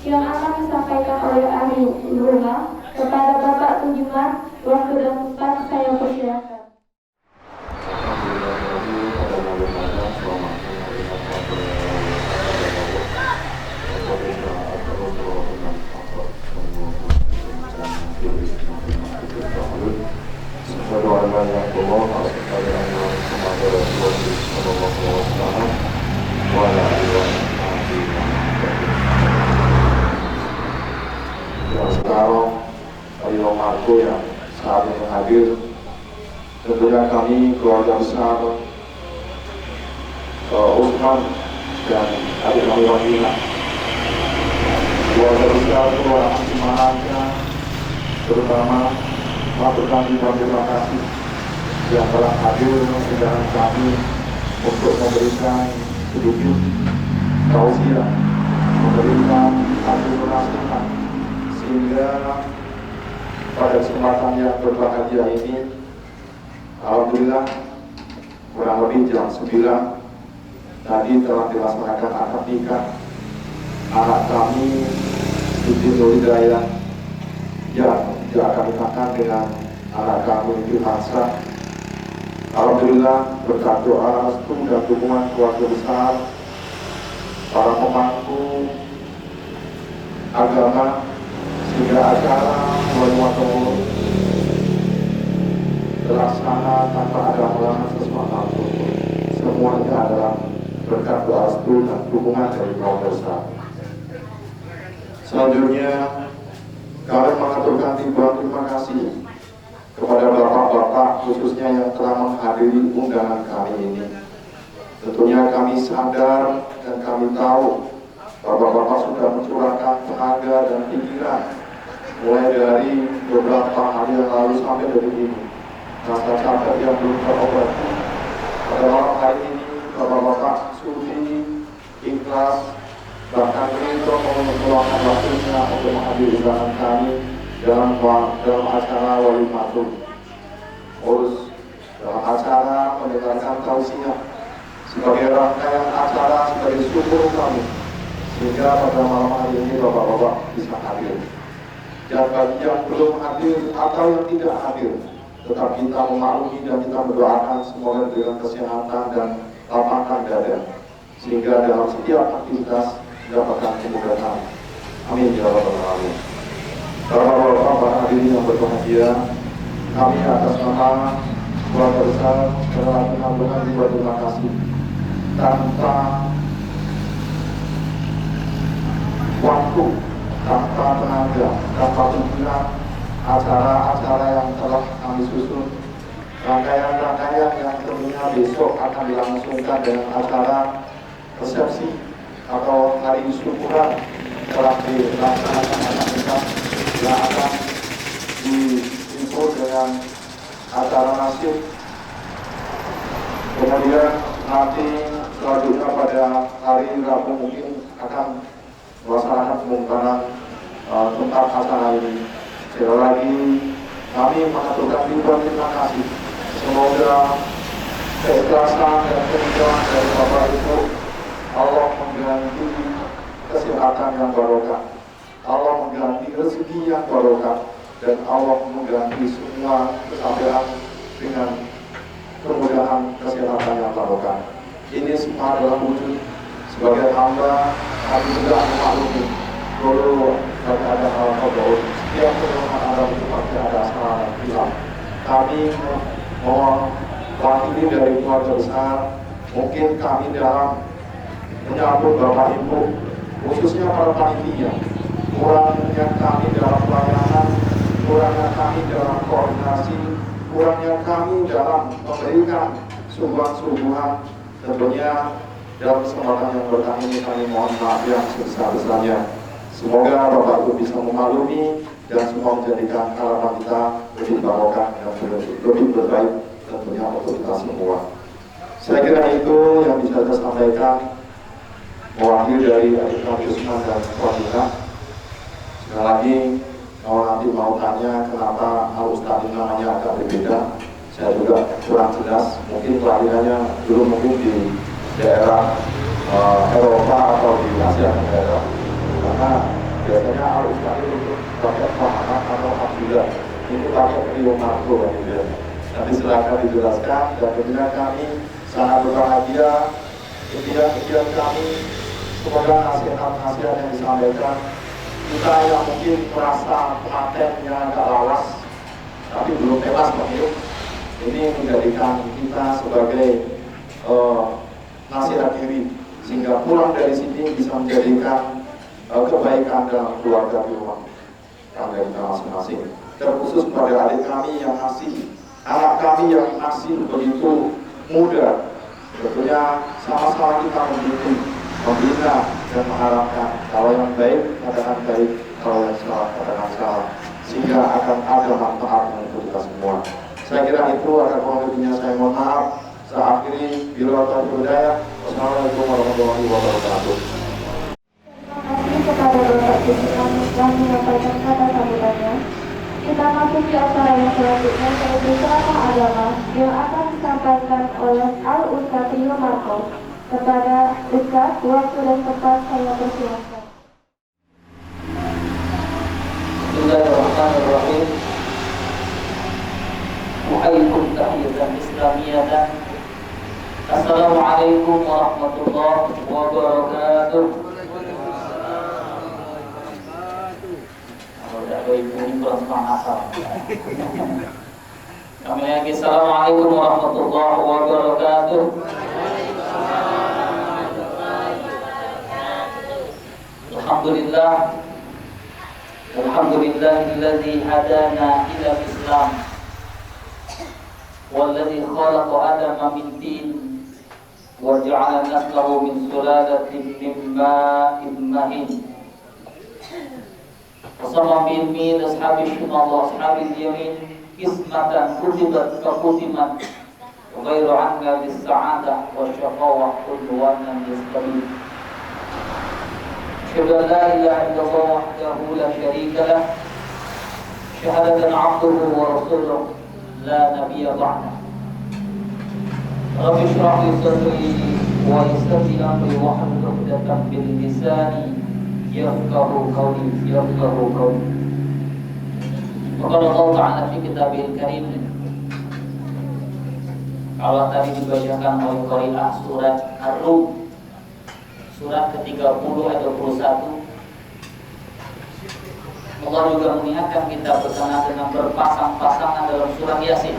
yang akan disampaikan oleh ahli rumah kepada Bapak Tunjungan. Waktu dan tempat saya persilakan. Sekarang Ayo Marco yang saat ini hadir, tentunya kami keluarga besar Usman dan adik kami Wahina, keluarga besar Kelurahan Cimaranca, terutama mengaturkan terima kasih yang telah hadir dengan kami untuk memberikan sedikit tausiah, memberikan hasil nasihat, sehingga pada kesempatan yang berbahagia ini, alhamdulillah kurang lebih jam 9 tadi telah dilaksanakan akad nikah anak kami Siti Nur Hidayah yang akan nikahkan dengan anak kami Firmansyah. Alhamdulillah berkat doa, restu dan dukungan keluarga besar, para pemangku agama, sehingga acara wali terlaksana tanpa ada halangan sesuatu. Semuanya adalah berkat doa, restu dan dukungan dari keluarga besar. Selanjutnya kami mengaturkan terima kasih kepada bapak-bapak khususnya yang telah menghadiri undangan kami ini. Tentunya kami sadar dan kami tahu bapak-bapak sudah mencurahkan tenaga dan pikiran mulai dari beberapa hari yang lalu sampai detik ini. Rasa capek yang belum terobati. Pada malam hari ini bapak-bapak sudi, ikhlas, bahkan ridho meluangkan waktunya untuk menghadiri undangan kami dalam acara wali matum, urus dalam acara mendengarkan tausiah sebagai rangkaian acara sebagai syukur kami, sehingga pada malam hari ini bapak-bapak bisa hadir. Dan bagi yang belum hadir atau yang tidak hadir, tetap kita memaklumi dan kita mendoakan semoga diberikan kesehatan dan lapangkan dada, sehingga dalam setiap aktivitas mendapatkan kemudahan. Amin ya rabbal alamin. Bapak-bapak hadirin yang berbahagia, kami atas nama keluarga besar Kelurahan Cimaranca juga terima kasih. Tanpa waktu, tanpa tenaga, tanpa pikiran, acara-acara yang telah kami susun, rangkaian-rangkaian yang tentunya besok akan dilangsungkan dengan acara resepsi atau hari syukuran telah dilaksanakan akan nikah yang akan diimpul dengan acara nasib. Kemudian nanti selanjutnya pada hari Rabu mungkin akan melaksanakan pembongkaran tempat acara ini. Sekali lagi kami mengaturkan terima kasih. Semoga keikhlasan dan kerinduan dari Bapak Ibu Allah mengganti kesehatan yang barokah, Allah mengganti rezeki yang barokah, dan Allah mengganti semua kesabaran dengan kemudahan kesehatan yang barokah. Ini semua adalah wujud sebagai hamba kami juga memaklumi dulu bagi ada hal kodok, setiap pertemuan ada itu pasti ada salah dan hilang. Kami mewakili dari keluarga besar, mungkin kami dalam menyambut Bapak Ibu, khususnya para panitia, kurangnya kami dalam pelayanan, kurangnya kami dalam koordinasi, kurangnya kami dalam memberikan suguhan-suguhan. Tentunya dalam kesempatan yang berkah ini kami mohon maaf yang sebesar-besarnya. Semoga Bapak Ibu bisa memaklumi dan semua menjadikan harapan kita lebih barokah dan lebih berbaik tentunya untuk kita semua. Saya kira itu yang bisa saya sampaikan mewakili dari adik kami Usman dan Wahina. Sekali lagi, kalau nanti mau tanya kenapa Al-Ustadz ini namanya agak berbeda, saya juga kurang jelas. Mungkin kelahirannya dulu mungkin di daerah Eropa atau di Asia Tenggara, karena biasanya Al-Ustadz itu pakai Muhammad atau Abdullah, ini pakai Rio Marco gitu ya. Nanti silakan dijelaskan, dan tentunya kami sangat berbahagia kegiatan kami. Semoga nasihat-nasihat yang disampaikan kita yang mungkin merasa patennya agak lawas tapi belum bebas Pak Yuk, ini menjadikan kita sebagai nasihat diri, sehingga pulang dari sini bisa menjadikan kebaikan dalam keluarga di rumah tangga kita masing-masing. Terkhusus pada adik kami yang masih, anak kami yang masih begitu muda, Tentunya sama-sama kita membina dan mengharapkan kalau yang baik katakan baik, kalau yang salah katakan salah, sehingga akan ada manfaatnya untuk kita semua. Saya kira itu, ada kurang lebihnya saya mohon maaf. Saya akhiri bila hidayah. Wassalamualaikum warahmatullahi wabarakatuh. Terima kasih kepada Bapak pimpinan yang menyampaikan kata sambutannya. Kita masuk ke acara yang selanjutnya, yaitu ceramah agama yang akan disampaikan oleh Al-Ustaz Rio Marco. Kepada Ustaz, waktu dan tempat saya persilahkan. Bismillahirrahmanirrahim. Wahaikum tahiyatan islamiyatan. Assalamualaikum warahmatullahi wabarakatuh. Kami lagi assalamualaikum warahmatullahi wabarakatuh. Alhamdulillah. Alhamdulillahilladzi hadana ila Islam. Walladzi khalaqa Adama min tin wa ja'ala naslahu min sulalatin min ma'in mahin. Wasama bi'ilmi ashabi shimal wa ashabi yamin ismatan kutibat ka kutimat wa ghairu anna bis-sa'adah wa syaqawah udwanan yastabil. Asyhadu an la ilaha illallah wahdahu la syarika lah, syahadatan 'abduhu wa rasuluh la nabiyya ba'dah. Rabbi shrah li sadri wa yassir li amri wahlul 'uqdatam min lisani yafqahu qawli. Qala Allah Ta'ala fi kitabihil karim. Allah tadi dibacakan oleh qari'ah surat Ar-Rum, surat ke-30 ayat 21. Allah juga mengingatkan kita berkenaan dengan berpasang-pasangan dalam surat Yasin.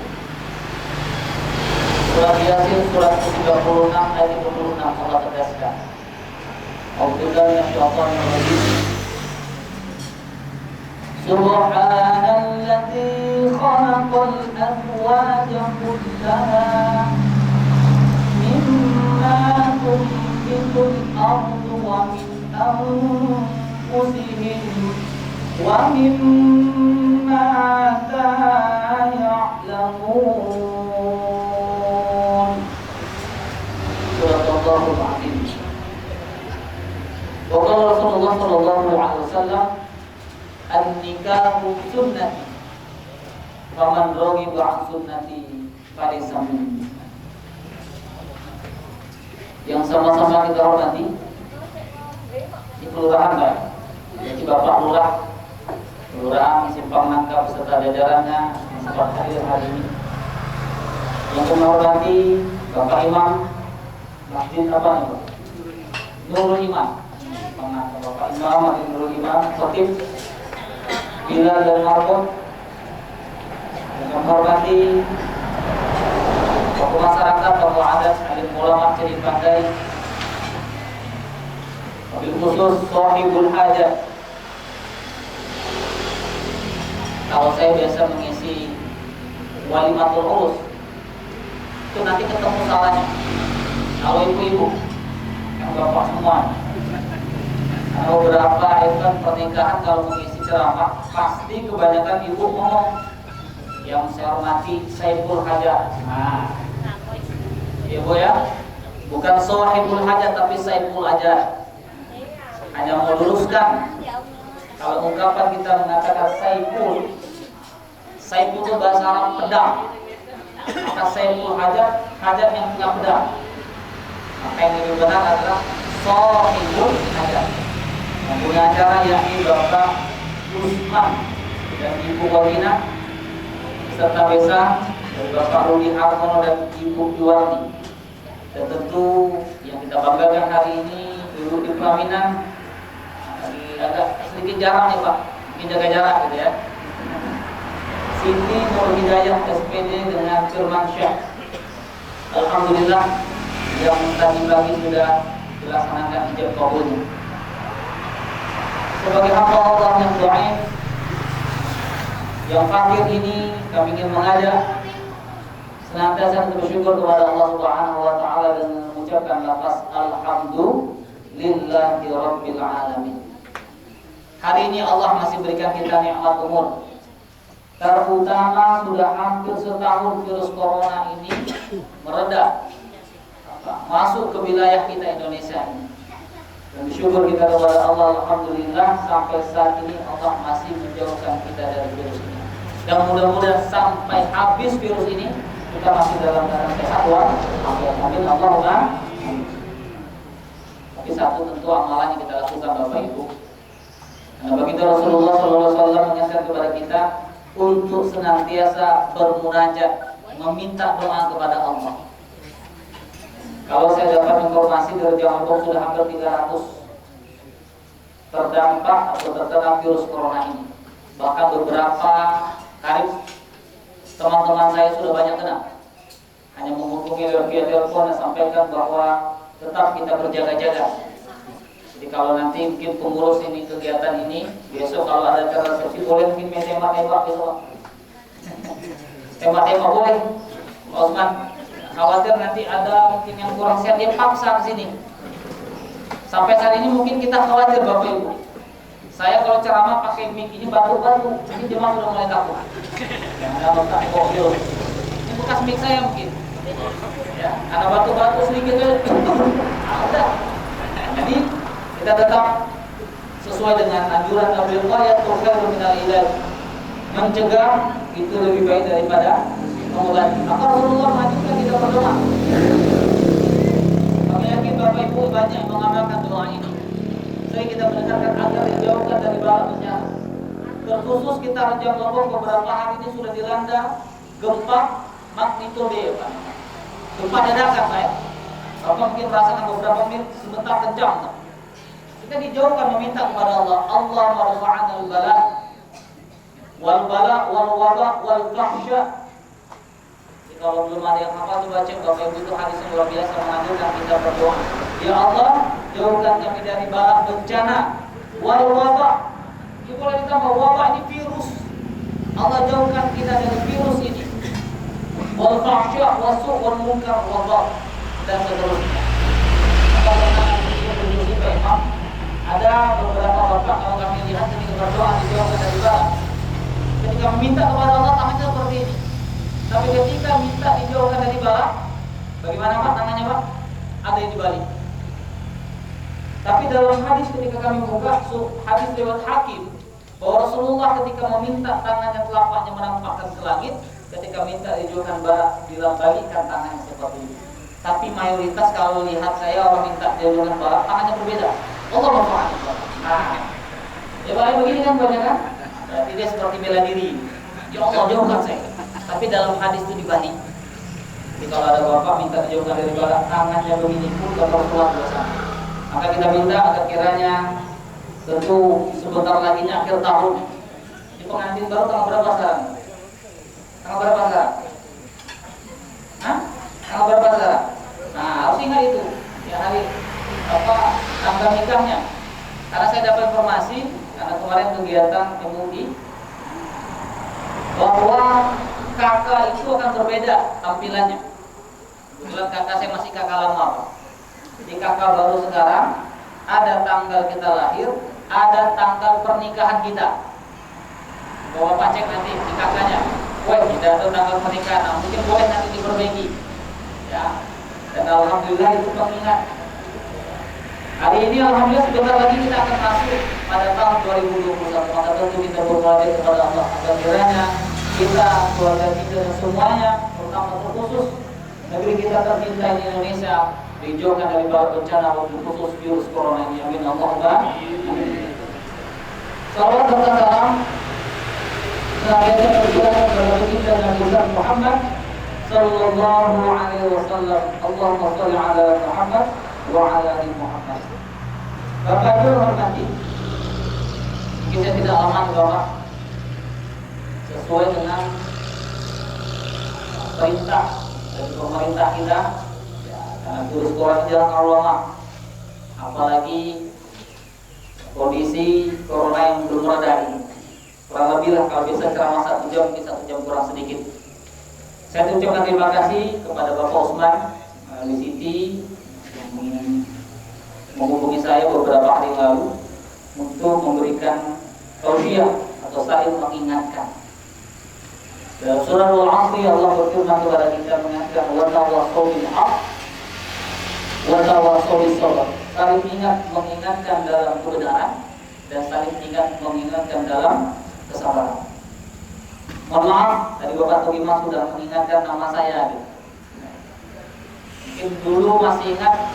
Surat Yasin surat ke-36 ayat 26 Allah tegaskan. A'udzubillahi minasyaitonir rajim. Subhanalladzi khalaqal azwaja kullaha mimma tunbitul ardu wa min anfusihim wa mimma la ya'lamun. Surat Al-Azim. Wa qala Rasulullah sallallahu alaihi wasallam, an-nikahu sunnati, faman raghiba an sunnati falaysa minni. Yang sama-sama kita hormati di kelurahan Pak, jadi Bapak Lurah, Kelurahan Simpang Nangka beserta jajarannya yang sempat hadir hari ini. Yang kami hormati Bapak Imam Masjid apa nih Pak? Nurul Imam, Simpang Nangka, Bapak Imam Masjid Nurul Imam, Khatib Bilal dan Marbon. Yang kami hormati tokoh masyarakat, tokoh adat, alim ulama Ciri Pandai, wabil khusus Shahibul Hajat. Kalau saya biasa mengisi walimatul urus, itu nanti ketemu salahnya. Kalau ibu-ibu, yang bapak semua, ada beberapa event pernikahan kalau mengisi ceramah, pasti kebanyakan ibu ngomong, yang saya hormati Saiful Hajat. Nah, ibu ya, bukan Shahibul Hajat tapi Saiful Hajat. Hanya mau luruskan, kalau ungkapan kita mengatakan Saiful itu bahasa Arab pedang. Maka Saiful Hajat, hajat yang punya pedang. Maka yang lebih benar adalah Shahibul Hajat. Yang punya acara yakni Bapak Usman dan Ibu Wawina serta Besa dan Bapak Rudi Harmono dan Ibu Yuwarni. Dan tentu yang kita banggakan hari ini duduk di pelaminan agak sedikit jarang nih Pak, mungkin jaga jarak gitu ya. Siti Nur Hidayah SPD dengan Firman Syah. Alhamdulillah yang tadi pagi sudah dilaksanakan ijab kabulnya. Sebagai hamba Allah yang dhaif, yang fakir ini, kami ingin mengajak senantiasa bersyukur kepada Allah Subhanahu wa taala dengan mengucapkan lafaz alhamdulillahi rabbil alamin. Hari ini Allah masih berikan kita nikmat umur. Terutama sudah hampir setahun virus corona ini mereda masuk ke wilayah kita Indonesia ini. Dan bersyukur kita kepada Allah, alhamdulillah sampai saat ini Allah masih menjauhkan kita dari virus ini. Dan mudah-mudahan sampai habis virus ini kita masih dalam keadaan sehat amin Allahumma. Tapi satu tentu amalan yang kita lakukan Bapak Ibu. Karena begitu Rasulullah SAW mengingatkan kepada kita untuk senantiasa bermunajat, meminta doa kepada Allah. Kalau saya dapat informasi dari Jawa Barat sudah hampir 300 terdampak atau terkena virus corona ini. Bahkan beberapa karib teman-teman saya sudah banyak kena. Hanya menghubungi via telepon dan sampaikan bahwa tetap kita berjaga-jaga. Jadi kalau nanti mungkin pengurus ini kegiatan ini besok kalau ada acara resepsi boleh mungkin main tembak-tembak besok. Tembak-tembak boleh, Pak Osman. Khawatir nanti ada mungkin yang kurang sehat dia paksa ke sini. Sampai saat ini mungkin kita khawatir Bapak Ibu. Saya kalau ceramah pakai mic ini batu-batu, ini jemaah sudah mulai takut. Yang ada letak kok ini bekas mic saya mungkin. Ya, ada batu-batu sedikit ada. Jadi kita tetap sesuai dengan anjuran Nabi Allah ya khairu minal ilaj. Mencegah itu lebih baik daripada mengobati. Maka Rasulullah mengajarkan kita berdoa. Kami yakin Bapak Ibu banyak mengamalkan doa ini. Sering kita mendengarkan agar dijauhkan dari bala bencana. Terkhusus kita Rejang Lombok beberapa hari ini sudah dilanda gempa magnitudo Pak. Gempa dadakan saya. Bapak mungkin merasakan beberapa menit sebentar kencang. Kita dijauhkan meminta kepada Allah, Allah marfa'ana al-bala wal bala wal waba wal fahsya. Kalau belum ada yang hafal coba cek Bapak Ibu itu hadis yang luar biasa menganjurkan kita berdoa. Ya Allah, jauhkan kami dari bala bencana wal waba. Ini boleh ditambah wabah ini virus. Allah jauhkan kita dari virus ini. Wal fahsya wasu wal munkar wal dan seterusnya. Ada beberapa bapak kalau kami lihat ketika berdoa dijauhkan dari bala. Ketika meminta kepada Allah tangannya seperti ini. Tapi ketika minta dijauhkan dari bala, bagaimana Pak tangannya Pak? Ada yang dibalik. Tapi dalam hadis ketika kami buka hadis lewat Hakim bahwa Rasulullah ketika meminta tangannya telapaknya menampakkan ke langit, ketika minta dijauhkan bala dilambalikkan tangannya seperti ini. Tapi mayoritas kalau lihat saya orang minta dijauhkan bala tangannya berbeda. Allah berfirman. Ya Pak begini kan banyak kan? Berarti dia seperti bela diri. Ya Allah jauhkan saya. Tapi dalam hadis itu dibalik. Jadi kalau ada bapak minta dijauhkan dari bala tangannya begini pun kalau keluar dosa. Maka kita minta agar kiranya tentu sebentar lagi akhir tahun. Di pengantin baru tanggal berapa sekarang? Tanggal berapa sekarang? Hah? Tanggal berapa sekarang? Nah harus ingat itu. Ya hari tanggal nikahnya. Karena saya dapat informasi karena kemarin kegiatan MUI bahwa kakak itu akan berbeda tampilannya. Kebetulan kakak saya masih kakak lama. Jadi kakak baru sekarang ada tanggal kita lahir, ada tanggal pernikahan kita. Bawa Pak cek nanti di kakaknya. Wah, tidak ada tanggal pernikahan, nah, mungkin boleh nanti diperbaiki. Ya. Dan alhamdulillah itu pengingat. Hari ini alhamdulillah sebentar lagi kita akan masuk pada tahun 2021. Maka tentu kita berdoa kepada Allah agar kiranya kita, keluarga kita dan semuanya, terutama terkhusus negeri kita tercinta di Indonesia, dijauhkan dari bala bencana khusus virus corona ini. Amin Allahumma. Salawat dan salam senantiasa tercurahkan kepada kita Nabi Muhammad sallallahu alaihi wasallam. Allahumma shalli ala Muhammad wa ala ali Muhammad. Bapak Ibu hormati, mungkin saya tidak lama di bawah sesuai dengan perintah dari pemerintah kita ya, karena virus corona jangan terlalu lama, apalagi kondisi corona yang belum mereda ini. Kurang lebih lah kalau bisa ceramah 1 jam, mungkin 1 jam kurang sedikit. Saya ucapkan terima kasih kepada Bapak Usman di Siti yang menghubungi saya beberapa hari lalu untuk memberikan tausiah atau saling mengingatkan. Dalam surah Al-Asr Allah berfirman kepada kita mengatakan wa tawassaw bil haqq wa tawassaw bis sabr. Saling mengingatkan dalam kebenaran dan saling mengingatkan dalam kesabaran. Mohon maaf, tadi Bapak Tugiman sudah mengingatkan nama saya. Mungkin dulu masih ingat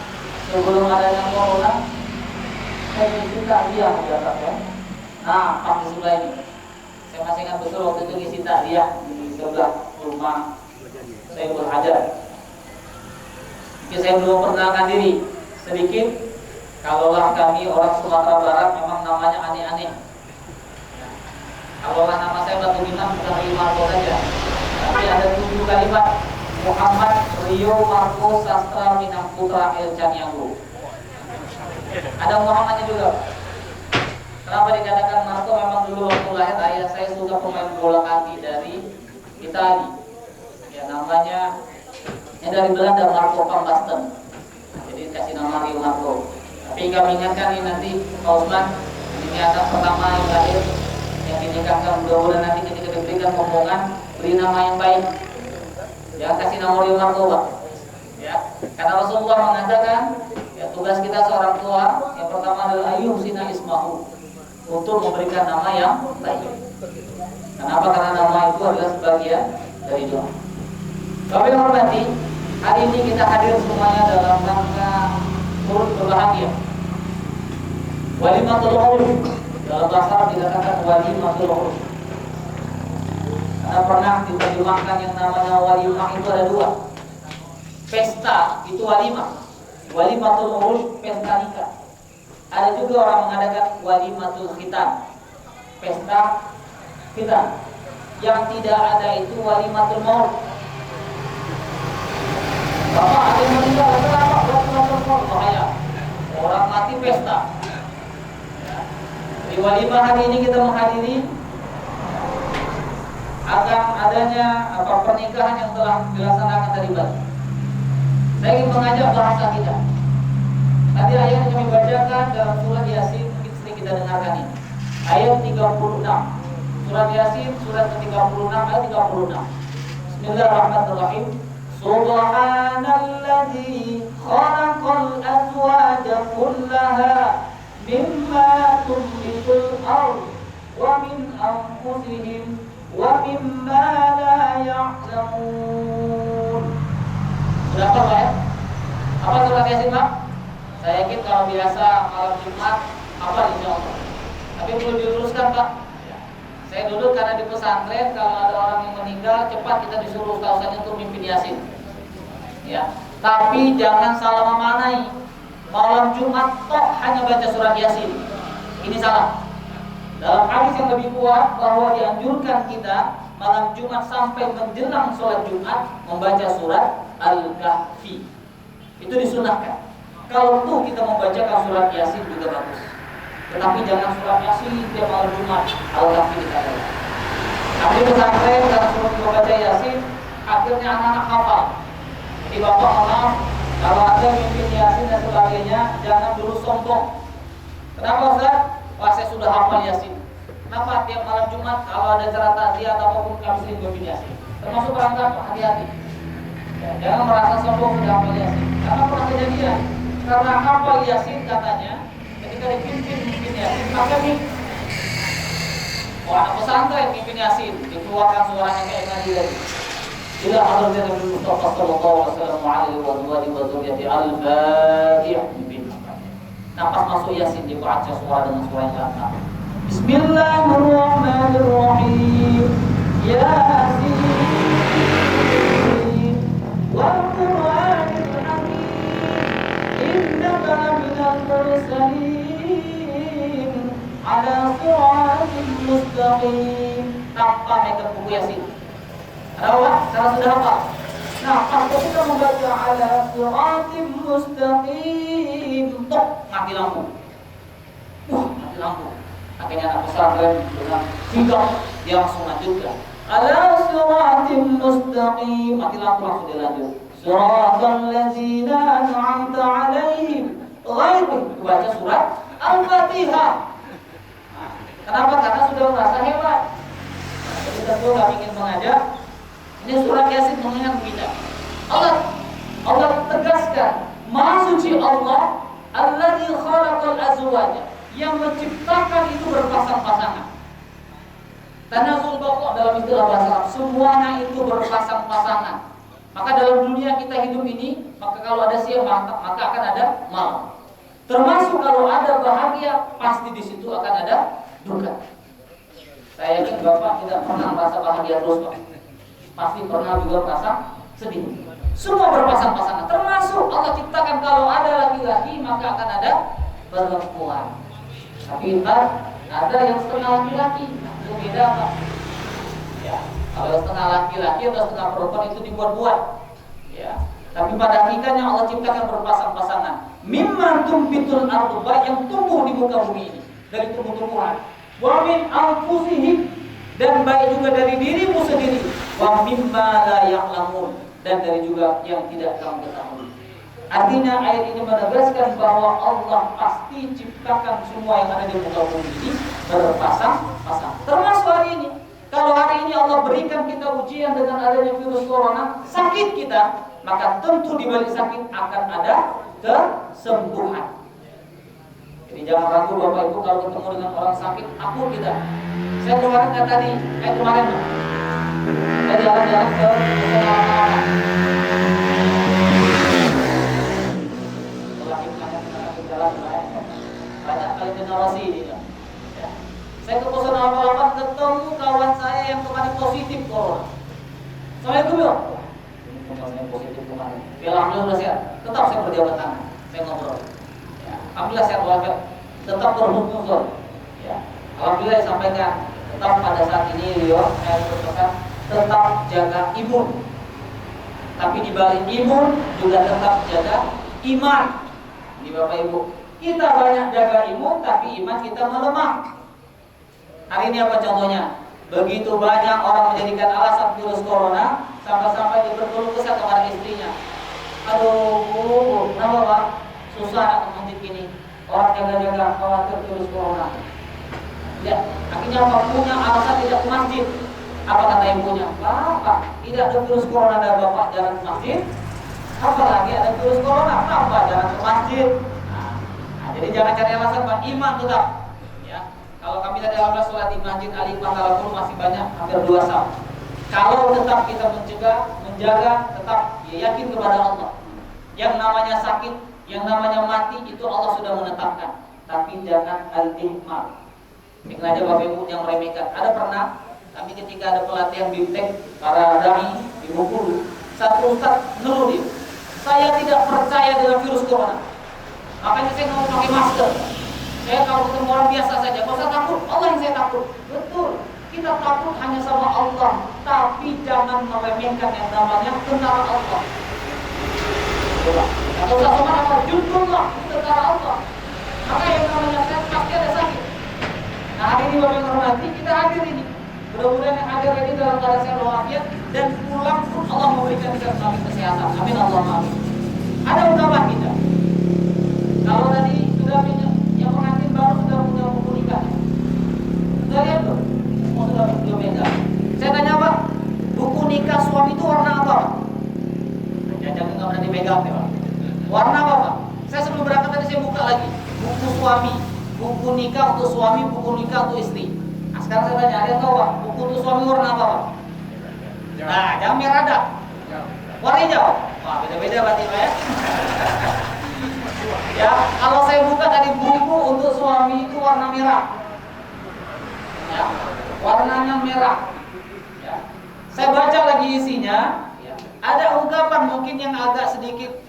sebelum adanya corona, saya ngisi takziah ya. Nah, pas di sebelah ini, saya masih ingat betul waktu itu ngisi takziah di sebelah rumah saya berhajar. Mungkin saya belum perkenalkan diri sedikit. Kalaulah kami orang Sumatera Barat memang namanya aneh-aneh. Kalau nama saya Batu Bintang bukan Rio Marco saja, tapi ada 7 kalimat. Muhammad Rio Marco Sastra Minang Putra El Caniago. Ada Muhammadnya juga. Kenapa dikatakan Marco? Memang dulu waktu lahir ayah saya suka pemain bola kaki dari Italia. Ya namanya dari Belanda, Marco van Basten. Jadi kasih nama Rio Marco. Tapi kami ingatkan ini nanti Pak Usman, ini anak pertama yang lahir yang dinikahkan, mudah-mudahan nanti ketika diberikan omongan beri nama yang baik, jangan kasih nama Rio Marco, Pak. Ya, karena Rasulullah mengatakan ya, tugas kita seorang tua yang pertama adalah ayyuhsina ismahu, untuk memberikan nama yang baik. Kenapa? Karena nama itu adalah sebagian dari doa. Kami hormati, hari ini kita hadir semuanya dalam rangka turut berbahagia. Walimatul Urus, dalam bahasa Arab dikatakan walimatul urus. Karena pernah diterjemahkan yang namanya walimah itu ada 2. Pesta itu walimah. Walimatul urus, pesta nikah. Ada juga orang mengadakan walimatul khitan, pesta khitan. Yang tidak ada itu walimatul maut. Bapak ada yang meninggal, kenapa? Walimatul maut, bahaya. Orang mati pesta. Di walimah hari ini kita menghadiri akan adanya pernikahan yang telah dilaksanakan tadi pagi. Saya ingin mengajak bahasa kita. Tadi ayat yang kami bacakan dalam surah Yasin, mungkin sering kita dengarkan ini. Ayat 36. Surah Yasin, surat ke-36 ayat 36. Bismillahirrahmanirrahim. Subhanalladzi khalaqal azwaja kullaha mimma tunbitul ardh wa min anfusihim wa mimma la ya'lamun. Sudah apa Pak ya? Apa surat Yasin Pak? Saya yakin kalau biasa malam Jumat apa insya Allah. Tapi perlu diluruskan Pak. Saya dulu karena di pesantren kalau ada orang yang meninggal cepat kita disuruh ustaznya untuk mimpin Yasin. Ya, tapi jangan salah memanai. Malam Jumat toh hanya baca surat Yasin. Ini salah. Dalam hadis yang lebih kuat bahwa dianjurkan kita malam Jumat sampai menjelang sholat Jumat membaca surat Al-Kahfi. Itu disunahkan. Kalau tuh kita membacakan surat Yasin juga bagus. Tetapi jangan surat Yasin tiap malam Jumat. Al-Kahfi dikatakan. Tapi pesantren karena suruh membaca Yasin, akhirnya anak-anak hafal. Jadi bapak maaf, kalau ada mimpin Yasin dan sebagainya, jangan dulu sombong. Kenapa Ustaz? Wah saya sudah hafal Yasin. Kenapa tiap malam Jumat kalau ada acara takziah atau apapun kami sering mimpin Yasin? Termasuk perangkat, hati-hati. Ya, jangan merasa sombong sudah hafal Yasin. Karena pernah kejadian. Karena hafal Yasin katanya, ketika dipimpin Yasin, maka anak pesantren mimpin Yasin, dikeluarkan suaranya kayak ngaji lagi. Ila hadratin Nabi Mustafa sallallahu alaihi wasallam al-Fatihah. Nah pas masuk Yasin dia baca suara dengan suara yang lantang. Bismillahirrahmanirrahim. Yasin wal Qur'anil Hakim. Innaka laminal mursalin ala siratin mustaqim. Tanpa megang buku Yasin. Rawat, sekarang sudah hafal. Nah, kalau kita membaca ala siratim mustaqim, tok mati lampu. Wah, mati lampu. Akhirnya anak pesantren dengan sigap dia langsung lanjutkan. Ala siratim mustaqim. Mati lampu langsung dilanjut. Siratal ladzina an'amta 'alaihim ghairil. Baca surat Al-Fatihah. Nah, kenapa? Karena sudah merasa hebat. Jadi tentu kami ingin mengajak. Ini surat Yasin mengingat kita. Allah tegaskan, Maha suci Allah, Alladzi khalaqal azwaja, yang menciptakan itu berpasang-pasangan. Tanazul baqa dalam istilah bahasa Arab, semuanya itu berpasang-pasangan. Maka dalam dunia kita hidup ini, maka kalau ada siang maka akan ada malam. Termasuk kalau ada bahagia, pasti di situ akan ada duka. Saya yakin Bapak tidak pernah merasa bahagia terus, Pak. Pasti pernah juga merasa sedih. Semua berpasang-pasangan. Termasuk Allah ciptakan kalau ada laki-laki maka akan ada perempuan. Tapi ntar ada yang setengah laki-laki. Itu beda, Pak. Ya, kalau setengah laki-laki atau setengah perempuan itu dibuat-buat. Ya. Tapi pada hakikatnya Allah ciptakan berpasang-pasangan. Mimman tumbitul ardu, yang tumbuh di muka bumi ini dari tumbuh-tumbuhan. Wa min anfusihim, dan baik juga dari dirimu sendiri. Wa mimma la ya'lamun, dan dari juga yang tidak kamu ketahui. Artinya ayat ini menegaskan bahwa Allah pasti ciptakan semua yang ada di muka bumi ini berpasang-pasang. Termasuk hari ini. Kalau hari ini Allah berikan kita ujian dengan adanya virus corona, sakit kita, maka tentu di balik sakit akan ada kesembuhan. Jadi jangan ragu Bapak Ibu kalau ketemu dengan orang sakit, aku tidak. Saya kemarin saya jalan-jalan ke orang-orang. Banyak kali generasi ini. Ya. Saya ke pos 88 ketemu kawan saya yang kemarin positif corona. Assalamualaikum ya. Saya positif kemarin. Ya alhamdulillah udah sehat. Tetap saya berjabat tangan. Saya ngobrol. Ya. Alhamdulillah sehat walafiat. Tetap berhubungan. Ya. Alhamdulillah saya sampaikan. Tetap pada saat ini Rio saya berpesan tetap jaga imun. Tapi di balik imun juga tetap jaga iman. Di Bapak Ibu, kita banyak jaga imun tapi iman kita melemah. Hari ini apa contohnya? Begitu banyak orang menjadikan alasan virus corona, sampai-sampai dia berkeluh kesah kepada istrinya. Aduh, Bu, kenapa Pak? Susah nak ke masjid gini. Orang jaga-jaga khawatir virus corona. Ya, akhirnya apa? Punya alasan tidak ke masjid. Apa kata ibunya? Pak, tidak ada virus corona dan Bapak jalan ke masjid. Apalagi ada virus corona, kenapa jangan ke masjid? Nah, jadi jangan cari alasan, Pak. Iman tetap. Ya, kalau kami tadi alhamdulillah sholat di masjid Ali Pangkalan pun masih banyak, hampir 2 jam. Kalau tetap kita menjaga, tetap ya, yakin kepada Allah. Yang namanya sakit, yang namanya mati itu Allah sudah menetapkan. Tapi jangan al-ihmal. Ingat aja Bapak Ibu yang meremehkan. Ada pernah kami ketika ada pelatihan BIMTEK para dai di Bengkulu, satu ustaz ngeluh dia. Saya tidak percaya dengan virus corona. Makanya saya nggak mau pakai masker. Saya kalau ketemu orang biasa saja. Kalau saya takut, Allah yang saya takut. Betul. Kita takut hanya sama Allah. Tapi jangan meremehkan yang namanya tentara Allah. Kalau saya sama apa? Jundullah, tentara Allah. Maka yang namanya sehat pasti ada sakit. Nah hari ini Bapak yang hormati, kita hadir ini. Mudah-mudahan yang hadir ini dalam keadaan sehat walafiat dan pulang pun Allah memberikan kita kami kesehatan. Amin Allahumma amin. Ada ungkapan kita. Kalau tadi sudah yang pengantin baru sudah punya buku nikah. Sudah lihat tuh? Oh sudah beda. Saya tanya Pak, buku nikah suami itu warna apa Pak? Jangan nggak pernah dipegang ya Pak. Warna apa Pak? Saya sebelum berangkat tadi saya buka lagi. Buku suami, buku nikah untuk suami, buku nikah untuk istri. Nah sekarang saya tanya, ada yang tahu Pak? Buku untuk suami warna apa Pak? Nah, jangan merah dah. Warna hijau. Wah, beda-beda berarti Pak ya. Ya, kalau saya buka tadi buku untuk suami itu warna merah. Ya, warnanya merah. Ya. Saya baca lagi isinya. Ya. Ada ungkapan mungkin yang agak sedikit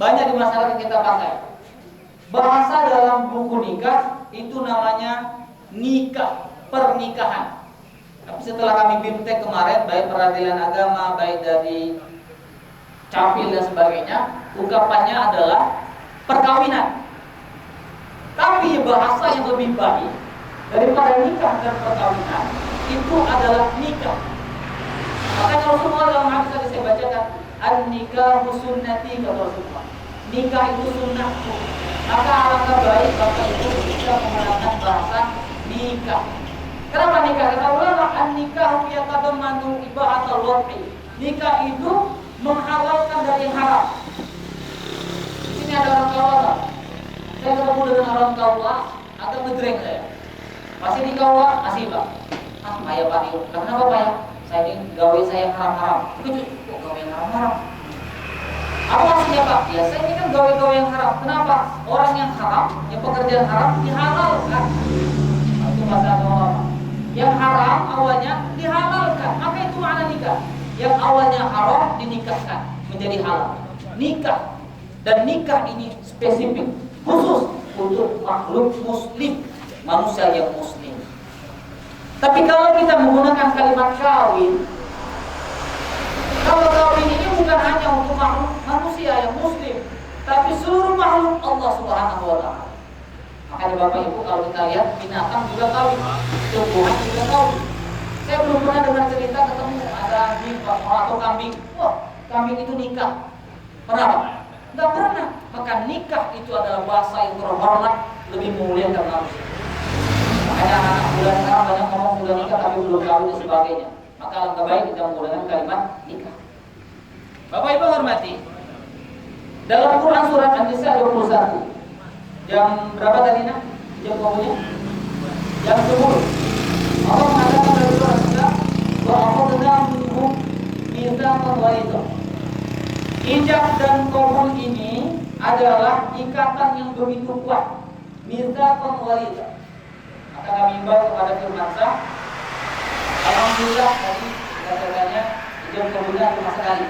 banyak di masyarakat kita pakai. Bahasa dalam buku nikah itu namanya nikah, pernikahan. Tapi setelah kami BIMTEK kemarin, baik peradilan agama, baik dari Capil dan sebagainya, ungkapannya adalah perkawinan. Tapi bahasa yang lebih baik daripada nikah dan perkawinan itu adalah nikah. Makanya Rasulullah dalam hadis tadi saya bacakan, an-nikahu sunnati, kata Rasulullah. Nikah itu sunnahku. Maka alangkah baik Bapak Ibu bisa menggunakan bahasa nikah. Kenapa nikah? Kata ulama, an-nikahu yatadammanu ibahatul wad'i. Nikah itu menghalalkan dari yang haram. Di sini ada orang Jawa. Saya ketemu dengan orang Jawa, agak ngedreng saya. Masih di Jawa, masih Pak. Payah Pak Ibu. Kenapa Pak? Saya ini gawe saya haram-haram. Kok gawe yang haram-haram? Apa maksudnya Pak? Ya saya ini kan gawe-gawe yang haram. Kenapa? Orang yang haram, yang pekerjaan haram dihalalkan. Itu bahasa agama. Yang haram awalnya dihalalkan. Apa itu makna nikah? Yang awalnya haram dinikahkan menjadi halal. Nikah. Dan nikah ini spesifik khusus untuk makhluk muslim, manusia yang muslim. Tapi kalau kita menggunakan kalimat kawin, kalau kawin ini bukan hanya untuk makhluk manusia yang muslim, tapi seluruh makhluk Allah Subhanahu wa Ta'ala. Makanya Bapak Ibu kalau kita lihat binatang juga kawin, tumbuhan juga kawin. Saya belum pernah dengar cerita ketemu ada anjing atau kambing. Wah, kambing itu nikah. Pernah Pak? Enggak pernah. Maka nikah itu adalah bahasa yang terhormat, lebih mulia dari manusia. Makanya anak-anak muda sekarang banyak ngomong sudah nikah tapi belum kawin dan sebagainya. Maka alangkah baik kita menggunakan kalimat nikah. Bapak Ibu hormati, dalam Quran surat An-Nisa 21, jam berapa tadi nak? Jam kamunya? Jam 10. Allah mengatakan dari surat An-Nisa, wa akhadna minhum mitsaqan ghalidha. Ijab dan qabul ini adalah ikatan yang begitu kuat. Mitsaqan ghalidha. Maka kami imbau kepada firman-Nya, alhamdulillah tadi katanya ijab qabulnya cuma sekali.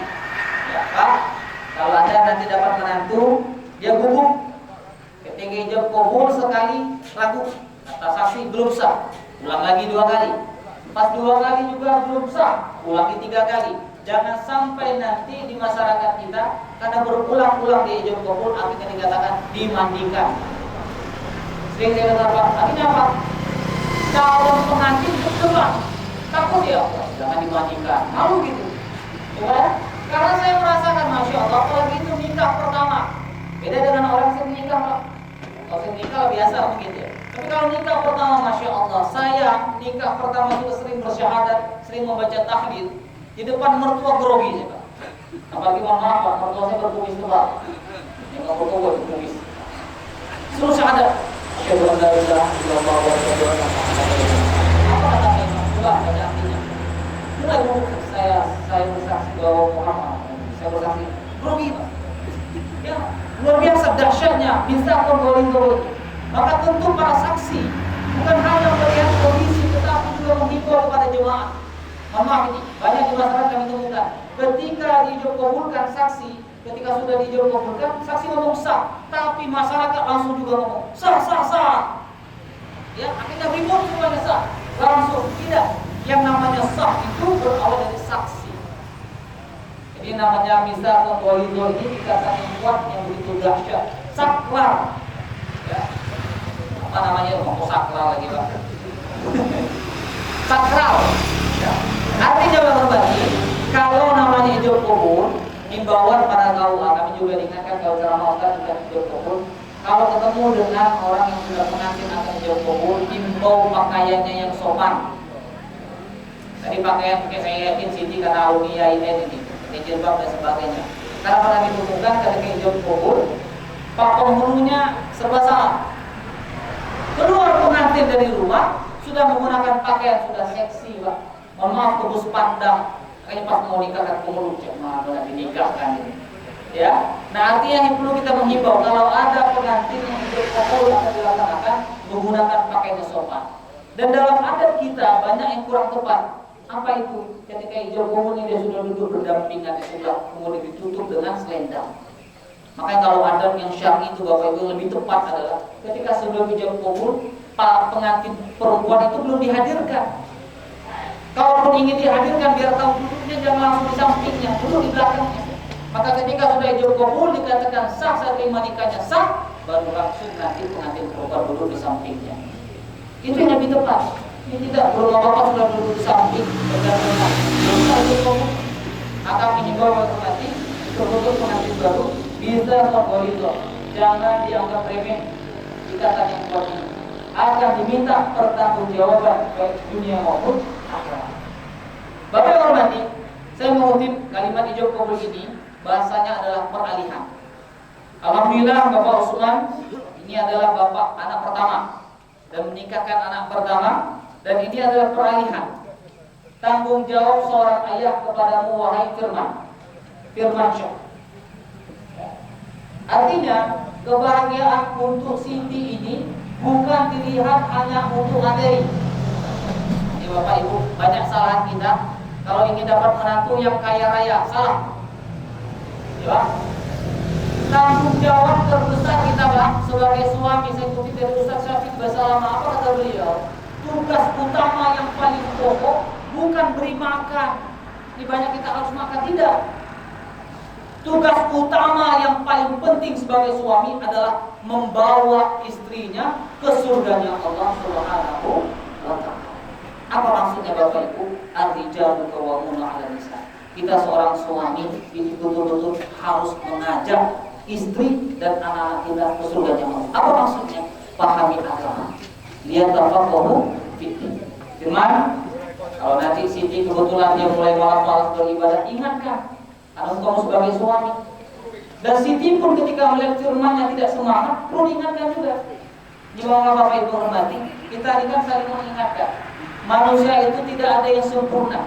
Ya Pak, kalau Anda nanti dapat menantu, dia gugup. Ketika ijab qabul sekali ragu, kata saksi belum sah, ulang lagi 2 kali. Pas 2 kali juga belum sah, ulangi 3 kali. Jangan sampai nanti di masyarakat kita karena berulang-ulang di ijab qabul akhirnya dikatakan dimandikan. Sering saya dengar Pak, akhirnya apa? Calon pengantin berdebat, takut ya, jangan dimandikan. Malu gitu, ya? Karena saya merasakan, masya Allah, apalagi itu nikah pertama. Beda dengan orang yang nikah Pak. Kalau yang nikah biasa begitu ya. Tapi kalau nikah pertama, masya Allah, saya nikah pertama juga sering bersyahadat, sering membaca tahlil di depan mertua grogi ya Pak. Apalagi mohon maaf Pak, mertua saya berkumis tebal. Yang nggak berkumis berkumis. Suruh syahadat. Asyhadu an la ilaha illallah wa asyhadu anna Muhammadan rasulullah. Apa katanya? Coba baca artinya. Mulai saya bersaksi bahwa Muhammad, saya bersaksi grogi Pak. Ya, luar biasa dahsyatnya bisa konvoling. Maka tentu para saksi bukan hanya melihat kondisi tetapi juga menghimbau kepada jemaah. Maaf ini banyak di masyarakat kami temukan. Ketika diijab kabulkan saksi, ketika sudah diijab kabulkan saksi ngomong sah, tapi masyarakat langsung juga ngomong sah. Ya, akhirnya ribut semuanya sah. Langsung tidak. Yang namanya sah itu berawal dari saksi. Jadi namanya misal konvoling ini dikatakan yang kuat yang begitu dahsyat, sakral. Ya. Apa namanya? Ngomong sakral lagi Pak. Sakral. Ya. Artinya berbagi, kalau namanya ijab kabul, himbauan para KUA, kami juga diingatkan kalau ceramah Ustaz juga ijab kabul. Kalau ketemu dengan orang yang sudah pengantin akan ijab kabul, himbau pakaiannya yang sopan. Tadi pakaian mungkin saya yakin Siti karena alumni ini, jilbab dan sebagainya. Karena pernah dibutuhkan ketika ijab kabul, pak penghulunya serba salah. Keluar pengantin dari rumah sudah menggunakan pakaian sudah seksi Pak. Mohon maaf tebus pandang. Makanya pas mau nikah kan penghulu mana dinikahkan ini. Ya. Nah artinya yang perlu kita menghimbau kalau ada pengantin yang ijab kabul akan dilaksanakan menggunakan pakaian sopan. Dan dalam adat kita banyak yang kurang tepat. Apa itu? Ketika ijab kabul ini dia sudah duduk berdampingan di sebelah, kemudian ditutup dengan selendang. Makanya kalau adat yang syar'i itu Bapak Ibu lebih tepat adalah ketika sebelum ijab kabul, pengantin perempuan itu belum dihadirkan. Kalaupun ingin dihadirkan biar tahu duduknya jangan langsung di sampingnya, duduk di belakangnya. Maka ketika sudah ijab kabul dikatakan sah saat terima nikahnya sah, baru langsung nanti pengantin perempuan duduk di sampingnya. Itu yang lebih tepat. Ini tidak, rumah bapak sudah duduk di samping dan akan mengimbau hormati untuk pengantin baru bisa tergolito, jangan dianggap remeh ikatan yang kuat ini. Akan diminta pertanggungjawaban baik dunia maupun akhirat. Bapak yang hormati, saya mengutip kalimat ijab kabul ini, bahasanya adalah peralihan. Alhamdulillah Bapak Usman ini adalah bapak anak pertama dan menikahkan anak pertama, dan ini adalah peralihan tanggung jawab seorang ayah kepadamu wahai Firman Syah. Artinya kebahagiaan untuk Siti ini bukan dilihat hanya untuk materi. Ini Bapak Ibu, banyak kesalahan kita kalau ingin dapat menantu yang kaya raya, salah. Ya, tanggung jawab terbesar kita Bang sebagai suami. Saya kutip dari Ustaz Syafiq Basalamah, apa kata beliau? Tugas utama yang paling pokok bukan beri makan. Ini banyak kita harus makan, tidak. Tugas utama yang paling penting sebagai suami adalah membawa istrinya ke surganya Allah Subhanahu wa ta'ala. Apa maksudnya Bapak Ibu? Ar-rijalu qawwamuna 'alan nisa. Kita seorang suami itu betul-betul harus mengajak istri dan anak-anak kita ke surganya Allah. Apa maksudnya? Pahami agama. Lihat tafaqahu fiddin. Firman, kalau nanti Siti kebetulan dia mulai malas-malas beribadah, ingatkan kamu sebagai suami. Dan Siti pun ketika melihat firman yang tidak semangat, perlu diingatkan juga. Jiwa Bapak Ibu hormati, kita ini kan saling mengingatkan. Manusia itu tidak ada yang sempurna.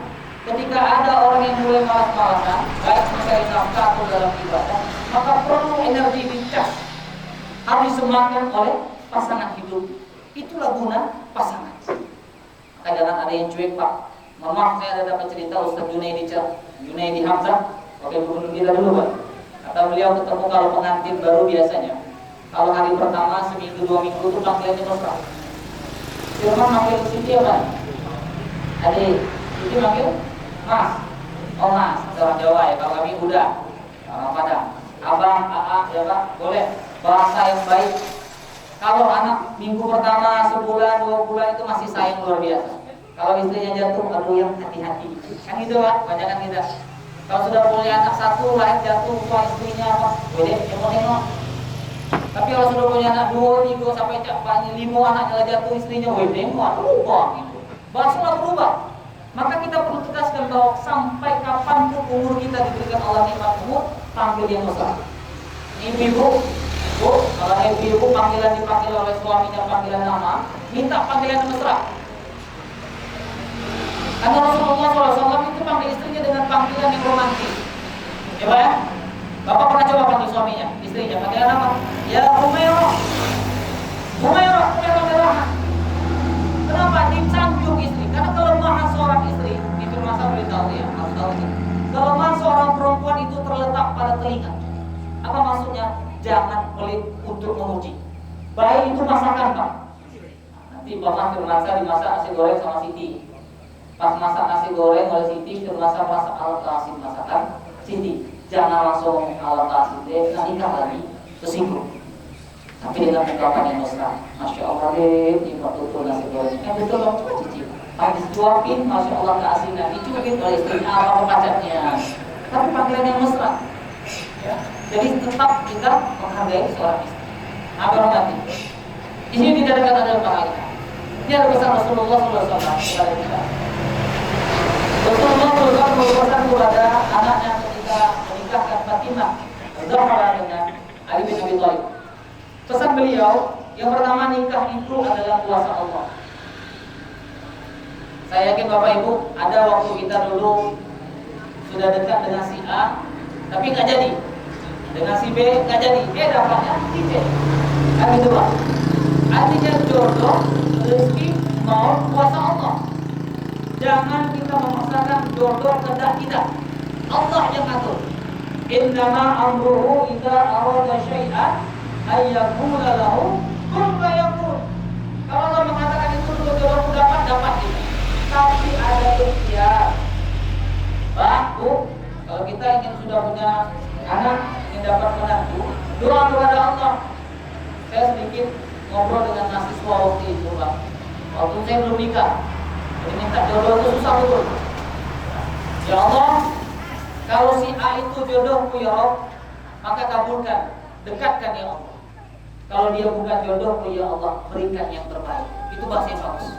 Ketika ada orang yang mulai malas-malasan, baik mencari nafkah atau dalam ibadah, maka perlu energi dicas, harus disemangatkan oleh pasangan hidup. Itulah guna pasangan. Maka jangan ada yang cuek Pak. Mohon maaf, saya ada dapat cerita Ustaz Junaidi Hamzah. Oke, gubernur kita dulu Pak. Kata beliau ketemu kalau pengantin baru biasanya, kalau hari pertama seminggu 2 minggu itu panggilannya mesra. Firman manggil Siti apa? Adik, Siti manggil Mas. Oh Mas, orang Jawa ya. Kalau kami udah, orang Padang. Abang, AA, ya Pak, boleh. Bahasa yang baik. Kalau anak minggu pertama, sebulan, 2 bulan itu masih sayang luar biasa. Kalau istrinya jatuh, aduh yang hati-hati. Kan gitu Pak, banyak kan kita. Kalau sudah punya anak satu, lain jatuh, tua istrinya apa? Boleh, nengok. Tapi kalau sudah punya anak 2, 3, sampai 5 anaknya jatuh istrinya, nengok, berubah gitu. Bahasanya berubah. Maka kita perlu tegaskan bahwa sampai kapanpun umur kita diberikan Allah nikmat umur, panggil yang besar. Ibu-ibu, Bu, kalau ibu-ibu panggilan dipanggil oleh suaminya panggilan nama, minta panggilan mesra. Karena Rasulullah SAW itu panggil istrinya dengan panggilan yang romantis. Ya Pak ya? Bapak pernah coba panggil suaminya, istrinya panggilan apa? Ya Humairah. Humairah Merahan. Kenapa? Disanjung istri. Karena kelemahan seorang istri, itu masa beritahu ya, harus tahu ini. Kelemahan seorang perempuan itu terletak pada telinga. Apa maksudnya? Jangan pelit untuk memuji. Baik itu masakan Pak. Nanti Bapak Firmansyah dimasak nasi goreng sama Siti. Pas masak nasi goreng oleh Siti, Firmansyah masak alat kasih masakan Siti. Jangan langsung alat kasih deh, nikah lagi tersinggung. Tapi dengan ungkapan yang mesra, Masya Allah deh, nikmat betul nasi goreng. Betul dong, coba cicip. Habis suapin, Masya Allah keasinan. Dicubit oleh istrinya apa pacarnya. Tapi panggilan yang mesra. Ya. Jadi tetap kita menghargai seorang istri. Apa hormati? Di sini tidak ada panggilan. Ini adalah pesan Rasulullah SAW kepada kita. Rasulullah SAW berpesan kepada anaknya ketika menikahkan Fatimah Zahra dengan Ali bin Abi Thalib. Pesan beliau yang pertama, nikah itu adalah kuasa Allah. Saya yakin Bapak Ibu ada waktu kita dulu sudah dekat dengan si A, tapi nggak jadi. Dengan si B nggak jadi. Dapatnya si C. Kan gitu Pak. Artinya jodoh, rezeki, mau kuasa Allah. Jangan kita memaksakan jodoh kehendak kita. Allah yang atur. Innama amruhu idza arada syai'an ayyakuna lahu kun fayakun. Kalau Allah mengatakan itu jodohmu dapat itu. Tapi ada ikhtiar. Pak, Bu, kalau kita ingin sudah punya anak, ingin dapat menantu, doa kepada Allah. Saya sedikit ngobrol dengan mahasiswa waktu itu, Pak. Waktu saya belum nikah, jadi minta jodoh itu susah betul. Ya Allah, kalau si A itu jodohku ya Allah, maka kabulkan, dekatkan ya Allah. Kalau dia bukan jodohku ya Allah, berikan yang terbaik. Itu bahasa yang bagus.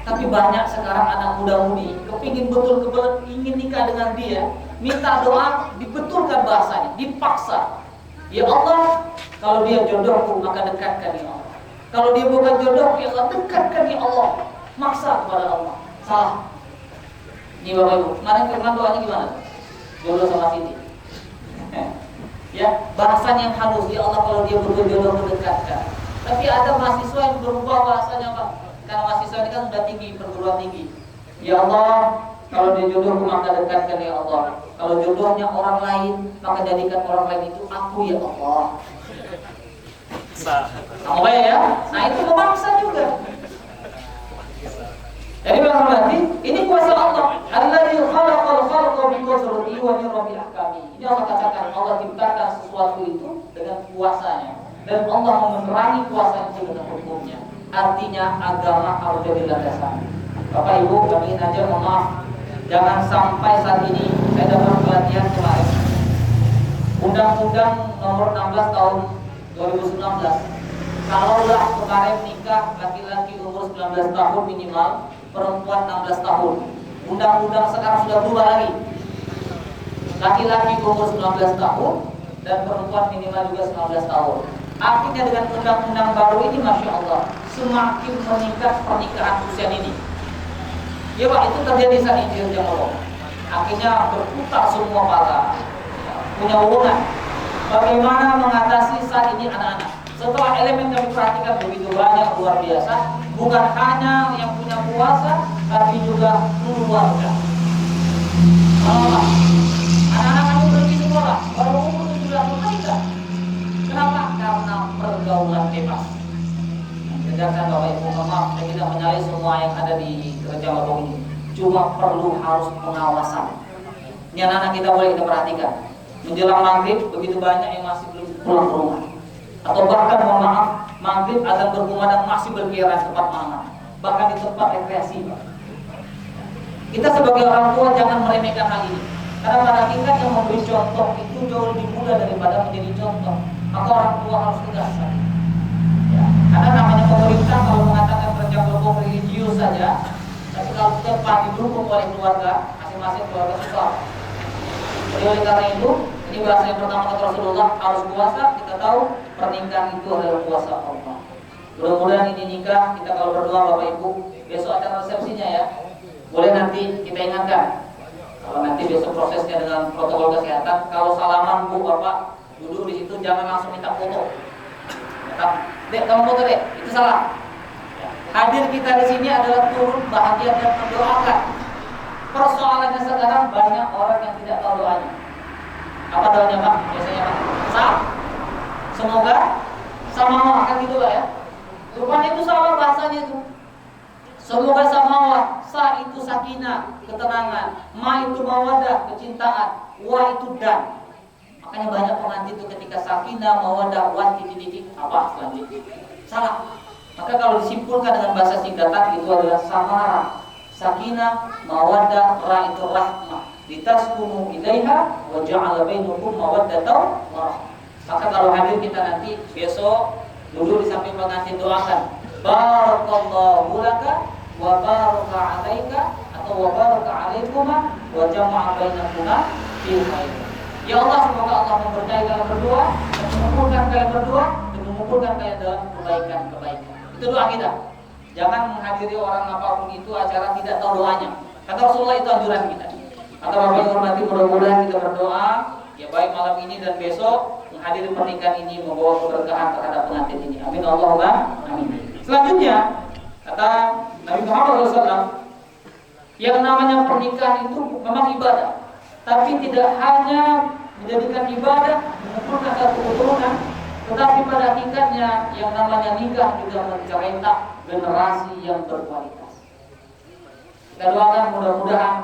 Tapi banyak sekarang anak muda-mudi kepingin betul kebelet ingin nikah dengan dia, minta doa dibetulkan bahasanya, dipaksa. Ya Allah, kalau dia jodohku maka dekatkan ya Allah. Kalau dia bukan jodohku ya Allah, dekatkan ya Allah. Maksa kepada Allah. Salah. Ini Bapak Ibu, kemarin doanya gimana? Jodoh sama Siti. Ya, bahasan yang halus, ya Allah kalau dia betul jodoh mendekatkan. Tapi ada mahasiswa yang berubah bahasanya Pak. Karena mahasiswa ini kan sudah tinggi, perguruan tinggi. Ya Allah, kalau dia jodohku maka dekatkan ya Allah. Kalau jodohnya orang lain, maka jadikan orang lain itu aku ya Allah. Sama ya? Nah itu memaksa juga. Jadi berarti ini kuasa Allah. Alladzi khalaqal khalqa min qudratihi wa min rabbil ahkami. Ini Allah katakan Allah ciptakan sesuatu itu dengan kuasanya dan Allah memerangi kuasa itu dengan hukumnya. Artinya agama harus jadi landasan. Bapak Ibu, kami ingin aja mohon maaf, jangan sampai saat ini saya dapat pelatihan kemarin Undang-Undang nomor 16 tahun 2019. Kalaulah kemarin nikah laki-laki umur 19 tahun minimal, perempuan 16 tahun. Undang-undang sekarang sudah berubah lagi. Laki-laki umur 19 tahun dan perempuan minimal juga 19 tahun. Artinya dengan undang-undang baru ini, Masya Allah, semakin meningkat pernikahan usia ini. Ya Pak, itu terjadi saat ini di Allah. Akhirnya berputar semua para punya wewenang bagaimana mengatasi saat ini anak-anak. Setelah elemen kami perhatikan begitu banyak, luar biasa. Bukan hanya yang punya kuasa, tapi juga keluarga. Anak-anak kami pergi sekolah, baru umur 17 tahun menikah. Kenapa? Karena pergaulan bebas. Tegaskan Bapak Ibu, maaf, saya tidak menyalahkan semua yang ada di kerja Bapak ini. Cuma perlu harus pengawasan. Ini anak-anak kita boleh kita perhatikan. Menjelang maghrib begitu banyak yang masih belum pulang ke rumah. Atau bahkan mohon maaf, maghrib azan berkumandang masih berkeliaran tempat mana, bahkan di tempat rekreasi. Kita sebagai orang tua jangan meremehkan hal ini. Karena pada hakikat yang memberi contoh itu jauh lebih mudah daripada menjadi contoh. Maka orang tua harus tegaskan. Ya, karena namanya pemerintah kalau mengatakan kerja kelompok religius saja, tapi kalau tepat didukung oleh keluarga, masing-masing keluarga susah. Jadi oleh karena itu, ini bahasa yang pertama kata Rasulullah, harus puasa. Kita tahu pernikahan itu adalah puasa Allah. Mudah-mudahan ini nikah, kita kalau berdoa Bapak Ibu, besok acara resepsinya ya. Boleh nanti kita ingatkan. Kalau nanti besok prosesnya dengan protokol kesehatan, kalau salaman Bu Bapak duduk di situ jangan langsung minta foto. Dek, kamu foto dek, itu salah. Hadir kita di sini adalah turut bahagia dan mendoakan. Persoalannya sekarang banyak orang yang tidak tahu doanya. Apa doanya Pak? Biasanya Pak? Semoga sama kan gitu Pak ya. Rupanya itu salah bahasanya itu. Semoga sama sa itu sakinah, ketenangan, ma itu mawadah, kecintaan, wa itu dan. Makanya banyak pengantin itu ketika sakinah, mawadah, wa titik-titik apa selanjutnya. Salah. Maka kalau disimpulkan dengan bahasa singkatan itu adalah samara. Sakinah, mawaddah, ra itu rahmah. Litaskunu ilaiha wa ja'ala bainakum mawaddatan wa rahmah. Maka kalau hadir kita nanti besok duduk di samping pengantin doakan barakallahu laka wa baraka alaika atau wa baraka alaikuma wa jama'a bainakuma fil khair. Ya Allah, semoga Allah memberkahi kalian berdua dan mengumpulkan kalian berdua dan mengumpulkan kalian dalam kebaikan-kebaikan. Itu doa kita. Jangan menghadiri orang apapun itu acara tidak tahu doanya. Kata Rasulullah itu anjuran kita. Kata Bapak yang hormati, mudah-mudahan kita berdoa ya baik malam ini dan besok menghadiri pernikahan ini membawa keberkahan terhadap pengantin ini. Amin Allahumma amin. Selanjutnya kata Nabi Muhammad SAW, yang namanya pernikahan itu memang ibadah, tapi tidak hanya menjadikan ibadah mengumpulkan satu keturunan, tetapi pada hakikatnya yang namanya nikah juga mencetak generasi yang berkualitas. Kita doakan mudah-mudahan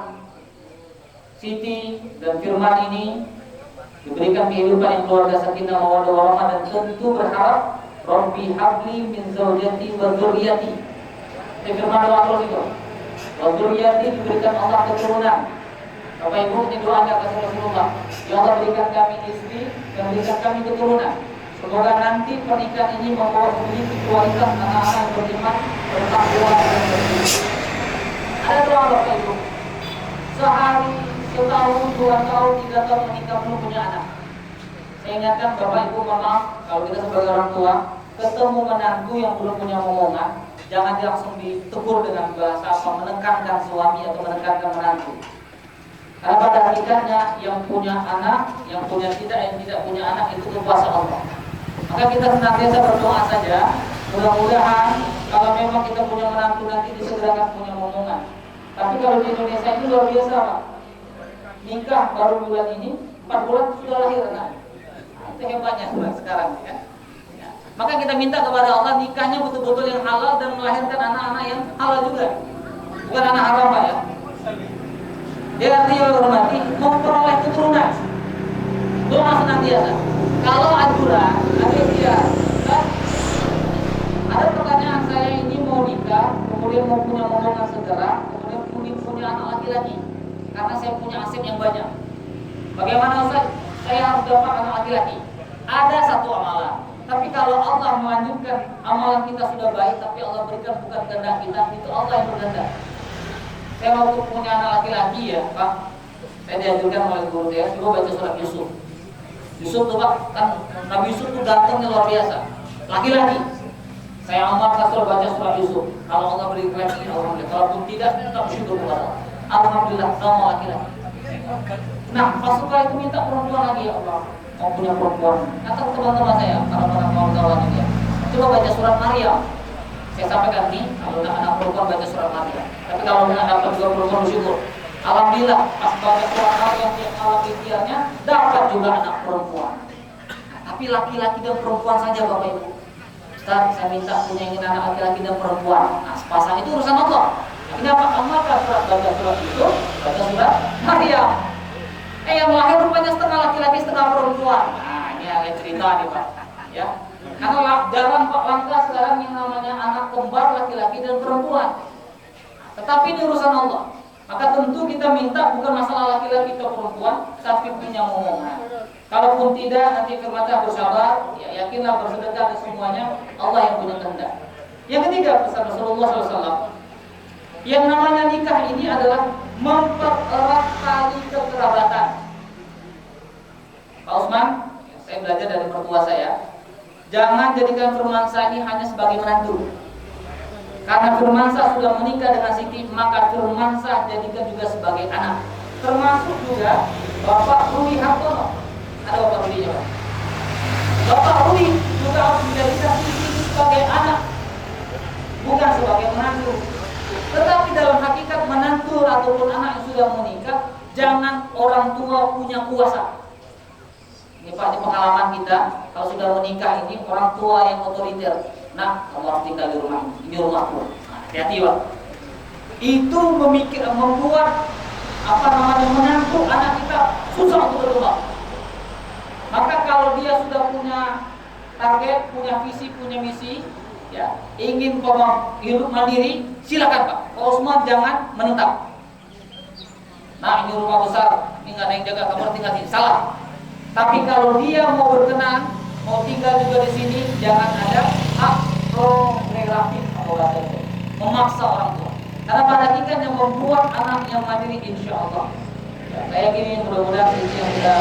Siti dan Firman ini diberikan kehidupan yang keluarga sakinah mawaddah warahmah, dan tentu berharap Rabbi habli min zaujati wa dzurriyyati Firman doa terus itu. Wadzuriyati diberikan Allah keturunan. Bapak Ibu ini doanya ke Rasulullah. Ya Allah berikan kami istri dan berikan kami keturunan. Semoga nanti pernikahan ini membawa memiliki kualitas anak-anak yang beriman, bertakwa dan berzina. Ada doa Bapak Ibu. Sehari, setahun, 2 tahun, 3 tahun menikah belum punya anak. Saya ingatkan Bapak Ibu, maaf kalau kita sebagai orang tua ketemu menantu yang belum punya omongan, jangan langsung ditegur dengan bahasa apa menekankan suami atau menekankan menantu. Karena pada hakikatnya yang punya anak, yang tidak punya anak itu kuasa Allah. Maka kita senantiasa berdoa saja, mudah-mudahan kalau memang kita punya menantu nanti disegerakan punya omongan. Tapi kalau di Indonesia itu luar biasa Pak. Nikah baru bulan ini, 4 bulan sudah lahir anak. Itu hebatnya sekarang ya. Maka kita minta kepada Allah nikahnya betul-betul yang halal dan melahirkan anak-anak yang halal juga. Bukan anak haram Pak ya. Dia artinya menghormati, memperoleh keturunan. Doa senantiasa. Kalau anjuran, ada ikhtiar. Ada pertanyaan saya ini mau nikah, kemudian mau punya momongan segera, kemudian punya anak laki-laki. Karena saya punya aset yang banyak. Bagaimana Ustaz? Saya harus dapat anak laki-laki. Ada satu amalan. Tapi kalau Allah melanjutkan amalan kita sudah baik, tapi Allah berikan bukan kehendak kita, itu Allah yang berkehendak. Saya waktu punya anak laki-laki ya Pak, saya diajarkan oleh guru saya, coba baca surat Yusuf. Yusuf tuh Pak, kan Nabi Yusuf tuh gantengnya luar biasa. Laki-laki. Saya amalkan suruh baca surat Yusuf. Kalau Allah beri rezeki, alhamdulillah. Kalaupun tidak, tetap bersyukur kepada Allah. Alhamdulillah, sama laki-laki. Nah, pas setelah itu minta perempuan lagi ya Allah. Mau punya perempuan. Kata teman-teman saya, kalau orang mau kawan juga. Coba baca surat Maryam. Saya sampaikan nih, kalau anak perempuan baca surat Maryam. Tapi kalau nggak dapat juga perempuan bersyukur. Alhamdulillah, pas baca surat Maryam yang alam ikhtiarnya dapat juga anak perempuan. Nah, tapi laki-laki dan perempuan saja Bapak Ibu. Ustaz, saya minta punya ingin anak laki-laki dan perempuan. Nah, sepasang itu urusan Allah. Ini apa? Amalkan surat baca surat itu, baca surat Maryam. Yang lahir rupanya setengah laki-laki setengah perempuan. Nah, ini ada cerita nih Pak. Ya. Karena jarang Pak langka sekarang yang namanya anak kembar laki-laki dan perempuan. Tetapi ini urusan Allah. Maka tentu kita minta bukan masalah laki-laki atau perempuan, tapi punya omongan. Kalaupun tidak, nanti firman-Nya bersabar, ya yakinlah bersedekah dan semuanya Allah yang punya kehendak. Yang ketiga pesan Rasulullah SAW, yang namanya nikah ini adalah mempererat tali kekerabatan. Pak Usman, saya belajar dari mertua saya, jangan jadikan Firmansyah ini hanya sebagai menantu. Karena Firmansyah sudah menikah dengan Siti, maka Firmansyah jadikan juga sebagai anak. Termasuk juga Bapak Rudi Hartono. Ada Bapak Rudinya Pak. Bapak Rudi juga harus menjadikan Siti sebagai anak, bukan sebagai menantu. Tetapi dalam hakikat menantu ataupun anak yang sudah menikah, jangan orang tua punya kuasa. Ini Pak, ini pengalaman kita, kalau sudah menikah ini orang tua yang otoriter. Nah, kamu harus tinggal di rumah ini rumahku. Nah, hati-hati Pak. Itu membuat menantu anak kita susah untuk berkembang. Maka kalau dia sudah punya target, punya visi, punya misi, ya, ingin hidup mandiri, silakan Pak. Pak Usman jangan menentang. Nah, ini rumah besar, ini nggak ada yang jaga, kamu tinggal di sini. Salah. Tapi kalau dia mau berkenan, mau tinggal juga di sini, jangan ada hak prerogatif atau memaksa orang tua. Karena pada kita yang membuat anak yang mandiri, insya Allah. Ya, saya yakin mudah-mudahan ini yang kita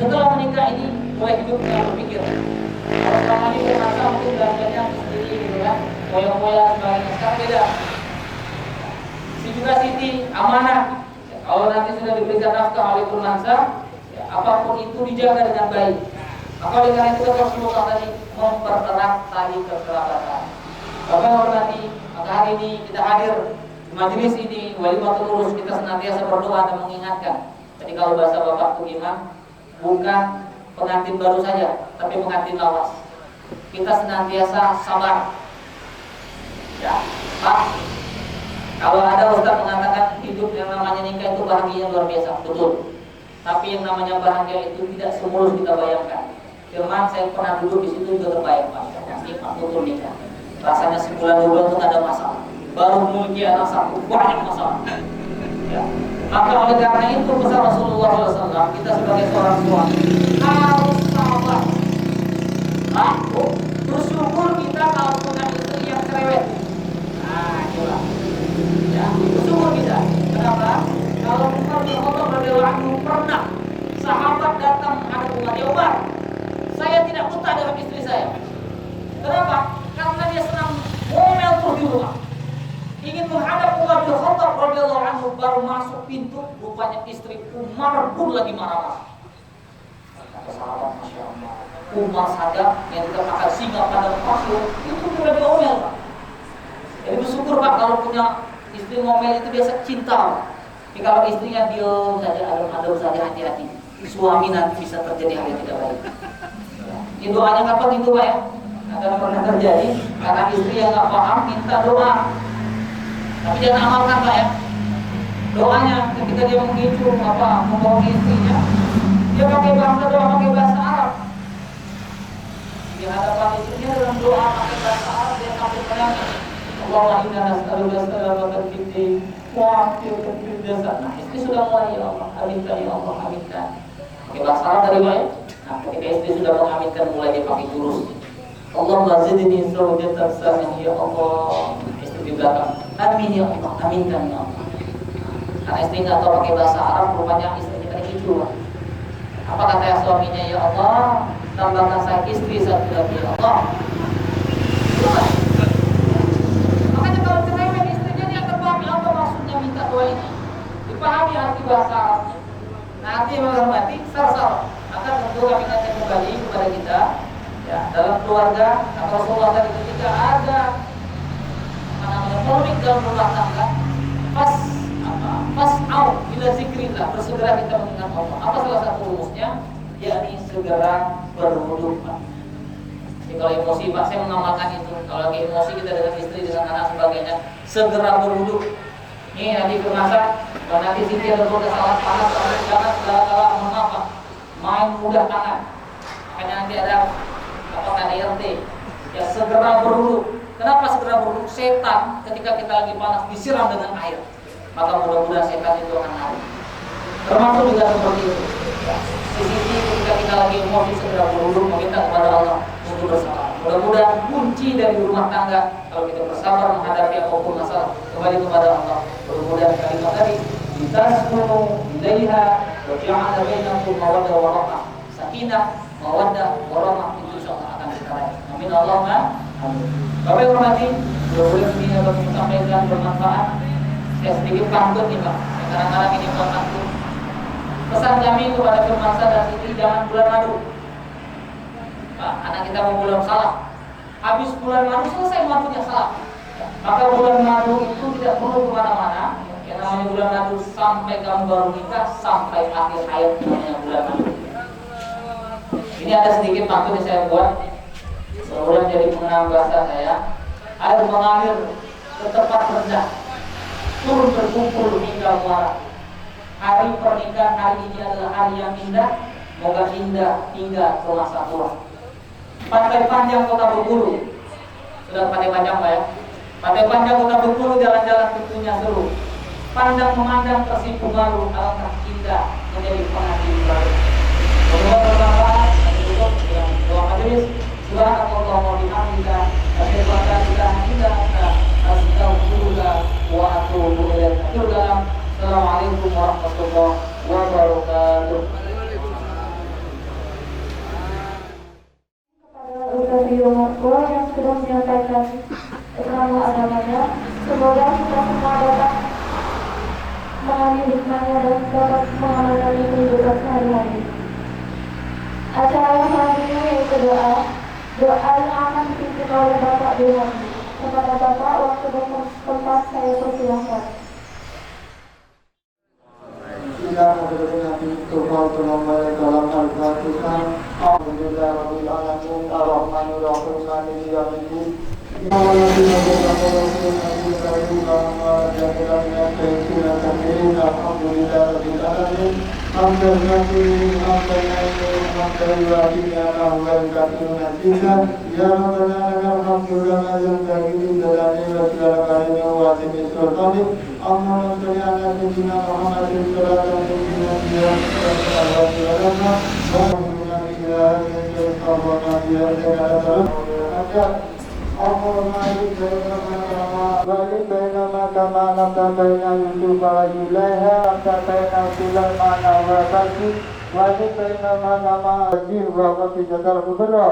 setelah menikah ini boleh hidup dengan berpikir. Kalau selama ini bermasa mungkin belajarnya sendiri gitu kan, moya-moya sebagainya. Sekarang beda. Si juga Siti amanah. Kalau nanti sudah diberikan nafkah oleh Firmansyah, ya, apapun itu dijaga dengan baik. Maka oleh karena itu Rasulullah tadi mempererat tali kekerabatan. Bapak hormati, maka hari ini kita hadir di majelis ini, walimatul urus, kita senantiasa berdoa dan mengingatkan. Jadi kalau bahasa Bapak itu gimana? Bukan pengantin baru saja, tapi pengantin lawas. Kita senantiasa sabar. Ya, Pak. Kalau ada Ustaz mengatakan hidup yang namanya nikah itu bahagia luar biasa, betul. Tapi yang namanya bahagia itu tidak semulus kita bayangkan. Firman saya pernah duduk di situ juga terbayang Pak. Nikah betul nikah. Rasanya sebulan 2 bulan itu nggak ada masalah. Baru memiliki anak satu banyak masalah. Ya. Maka oleh karena itu pesan Rasulullah SAW, kita sebagai seorang suami harus sabar. Bersyukur kita kalau punya istri yang cerewet. Nah, itulah. Ya, bersyukur kita. Kenapa? Kalau Umar bin Khattab radhiyallahu anhu pernah sahabat datang menghadap Umar, ya Umar, saya tidak buta dengan istri saya. Kenapa? Karena dia senang ngomel terus di rumah. Ingin menghadap Umar bin Khattab radhiyallahu anhu, baru masuk pintu, rupanya istri Umar pun lagi marah-marah. Kata sahabat, Masya Allah, Umar saja yang tidak makan singa pada pasir itu sudah diomel, Pak. Jadi bersyukur Pak kalau punya istri ngomel itu biasa cinta, Pak. Tapi kalau istrinya diam saja, adem-adem saja, hati-hati, suami nanti bisa terjadi hal yang tidak baik. Ini doanya kapan itu Pak ya? Akan pernah terjadi karena istri yang nggak paham minta doa. Tapi jangan amalkan Pak ya. Doanya ketika dia mengicu membohongi istrinya, dia pakai bahasa doa, pakai bahasa Arab. Di hadapan istrinya dalam doa pakai bahasa Arab, dia sampai menangis. Allahumma inna nas'aluka salamatan fid din wa 'afiyatan fil jasad. Nah, istri sudah mulai, ya Allah, aminkan ya Allah, aminkan. Pakai bahasa Arab dari mana? Nah, ketika istri sudah mengaminkan, mulai dia pakai jurus. Allahumma zidni zawjatan salihah ya Allah. Istri di belakang, amin ya Allah, aminkan ya Allah. Karena istri nggak tahu pakai bahasa Arab, rupanya istrinya tadi itu. Apa kata suaminya, ya Allah, tambahkan saya istri satu lagi ya Allah. Makanya kalau cerewet istrinya, dia terpahami apa maksudnya minta doa ini, dipahami arti bahasa Arabnya. Nanti menghormati sar-sar. Maka tentu kami ingatkan kembali kepada kita, ya, dalam keluarga, kata Rasulullah tadi ketika ada polemik dalam rumah tangga, fas'au ila zikrillah, bersegera kita mengingat Allah. Apa salah satu rumusnya? Yakni segera berwudu. Jadi kalau emosi, Pak, saya mengamalkan itu. Kalau lagi emosi kita dengan istri, dengan anak sebagainya, segera berwudu. Ini nanti bermasak, kalau nanti Siti ada kesalahan panas, jangan segala-gala mengapa main mudah tangan. Makanya nanti ada RT, ya segera berwudu. Kenapa segera berwudu? Setan ketika kita lagi panas disiram dengan air, maka mudah-mudahan setan itu akan lari. Termasuk juga seperti itu. Ya. Sisi ketika kita lagi emosi, segera berwudu, meminta kepada Allah untuk bersabar. Mudah-mudahan kunci dari rumah tangga, kalau kita bersabar menghadapi apapun masalah, kembali kepada Allah. Mudah-mudahan kalimat tadi ditaskunu ilaiha wa ja'ala bainakum mawaddah wa rahmah. Sakinah, mawaddah, warahmah itu insyaallah akan kita raih. Amin Allahumma amin. Bapak yang hormati, mudah-mudahan ini yang kami sampaikan bermanfaat. Saya sedikit pantun nih Pak, kadang-kadang ini bukan pantun. Pesan kami kepada Firmansyah dan Siti, jangan bulan madu. Pak, anak kita mau bulan salah. Habis bulan madu selesai madunya salah. Maka bulan madu itu tidak perlu kemana-mana. Yang namanya bulan madu sampai kamu baru nikah, sampai akhir hayat namanya bulan madu. Ini ada sedikit pantun yang saya buat, seolah jadi pengenang bahasa saya. Air mengalir ke tempat rendah, turun berkumpul hingga muara. Hari pernikahan hari ini adalah hari yang indah, moga indah hingga ke masa tua. Pantai panjang kota Bengkulu, sudah pantai panjang Pak ya? Pantai panjang kota Bengkulu, jalan-jalan tentunya seru. Pandang memandang tersipu malu, alangkah indah menjadi pengantin baru. Semoga bermanfaat. Tutup dengan doa majelis. Subhanallah wa bihamdika, asyhadu an la ilaha illa anta, astaghfiruka wa atubu ilaik. Assalamualaikum warahmatullahi wabarakatuh. Kepada Ustaz Yumarko yang sudah menyampaikan ilmu agamanya, semoga kita semua dapat mengambil hikmahnya dan dapat mengamalkan kehidupan sehari-hari. Acara selanjutnya yaitu doa yang akan dipimpin oleh Bapak Dewan. Kepada Bapak, waktu dan tempat saya persilahkan. Tidak mengerti Nabi Tuhan Tuhan dalam Al-Fatihah. Alhamdulillah Rabbil Alamin Ar-Rahmanir Rahim Maliki Yaumiddin. Alhamdulillah Rabbil Alamin. Ya Rabbana lakal hamdu kama yanbaghi li jalali wajhika karimi wa azimi sultanik. Allahumma shalli ala sayyidina Muhammadin sallallahu alaihi wa sallam. Balik bainama kama nafta baina Yusuf wa Zulaiha nafta baina Sulaiman wa Basir balik bainama kama Ajih wa Wafijatal Kubra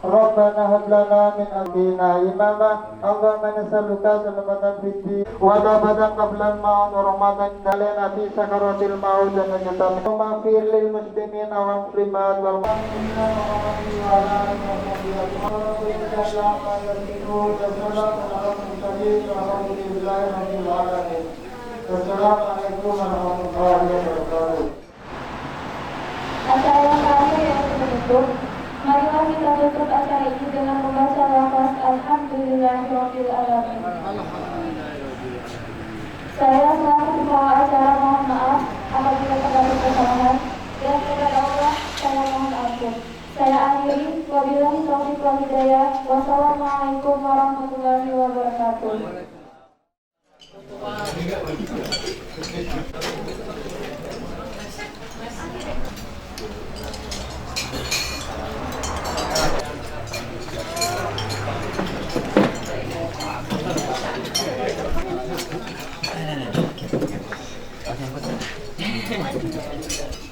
Rabbana hab lana min amrina imama Allahumma nas'aluka salamatan fid din wa tawbatan qabla al-maut wa rahmatan lana fi sakaratil maut dan najatan ma fil lil muslimin wa muslimat wal mu'minina wa Assalamualaikum warahmatullahi wabarakatuh. Acara kami yang menutup, marilah kita tutup acara ini dengan membaca lafaz Alhamdulillahirabbil alamin. Saya selaku pembawa acara mohon maaf apabila terdapat kesalahan dan kepada Allah saya mohon ampun. Saya akhiri, wabillahi taufiq wal hidayah. Wassalamualaikum warahmatullahi wabarakatuh. Oke,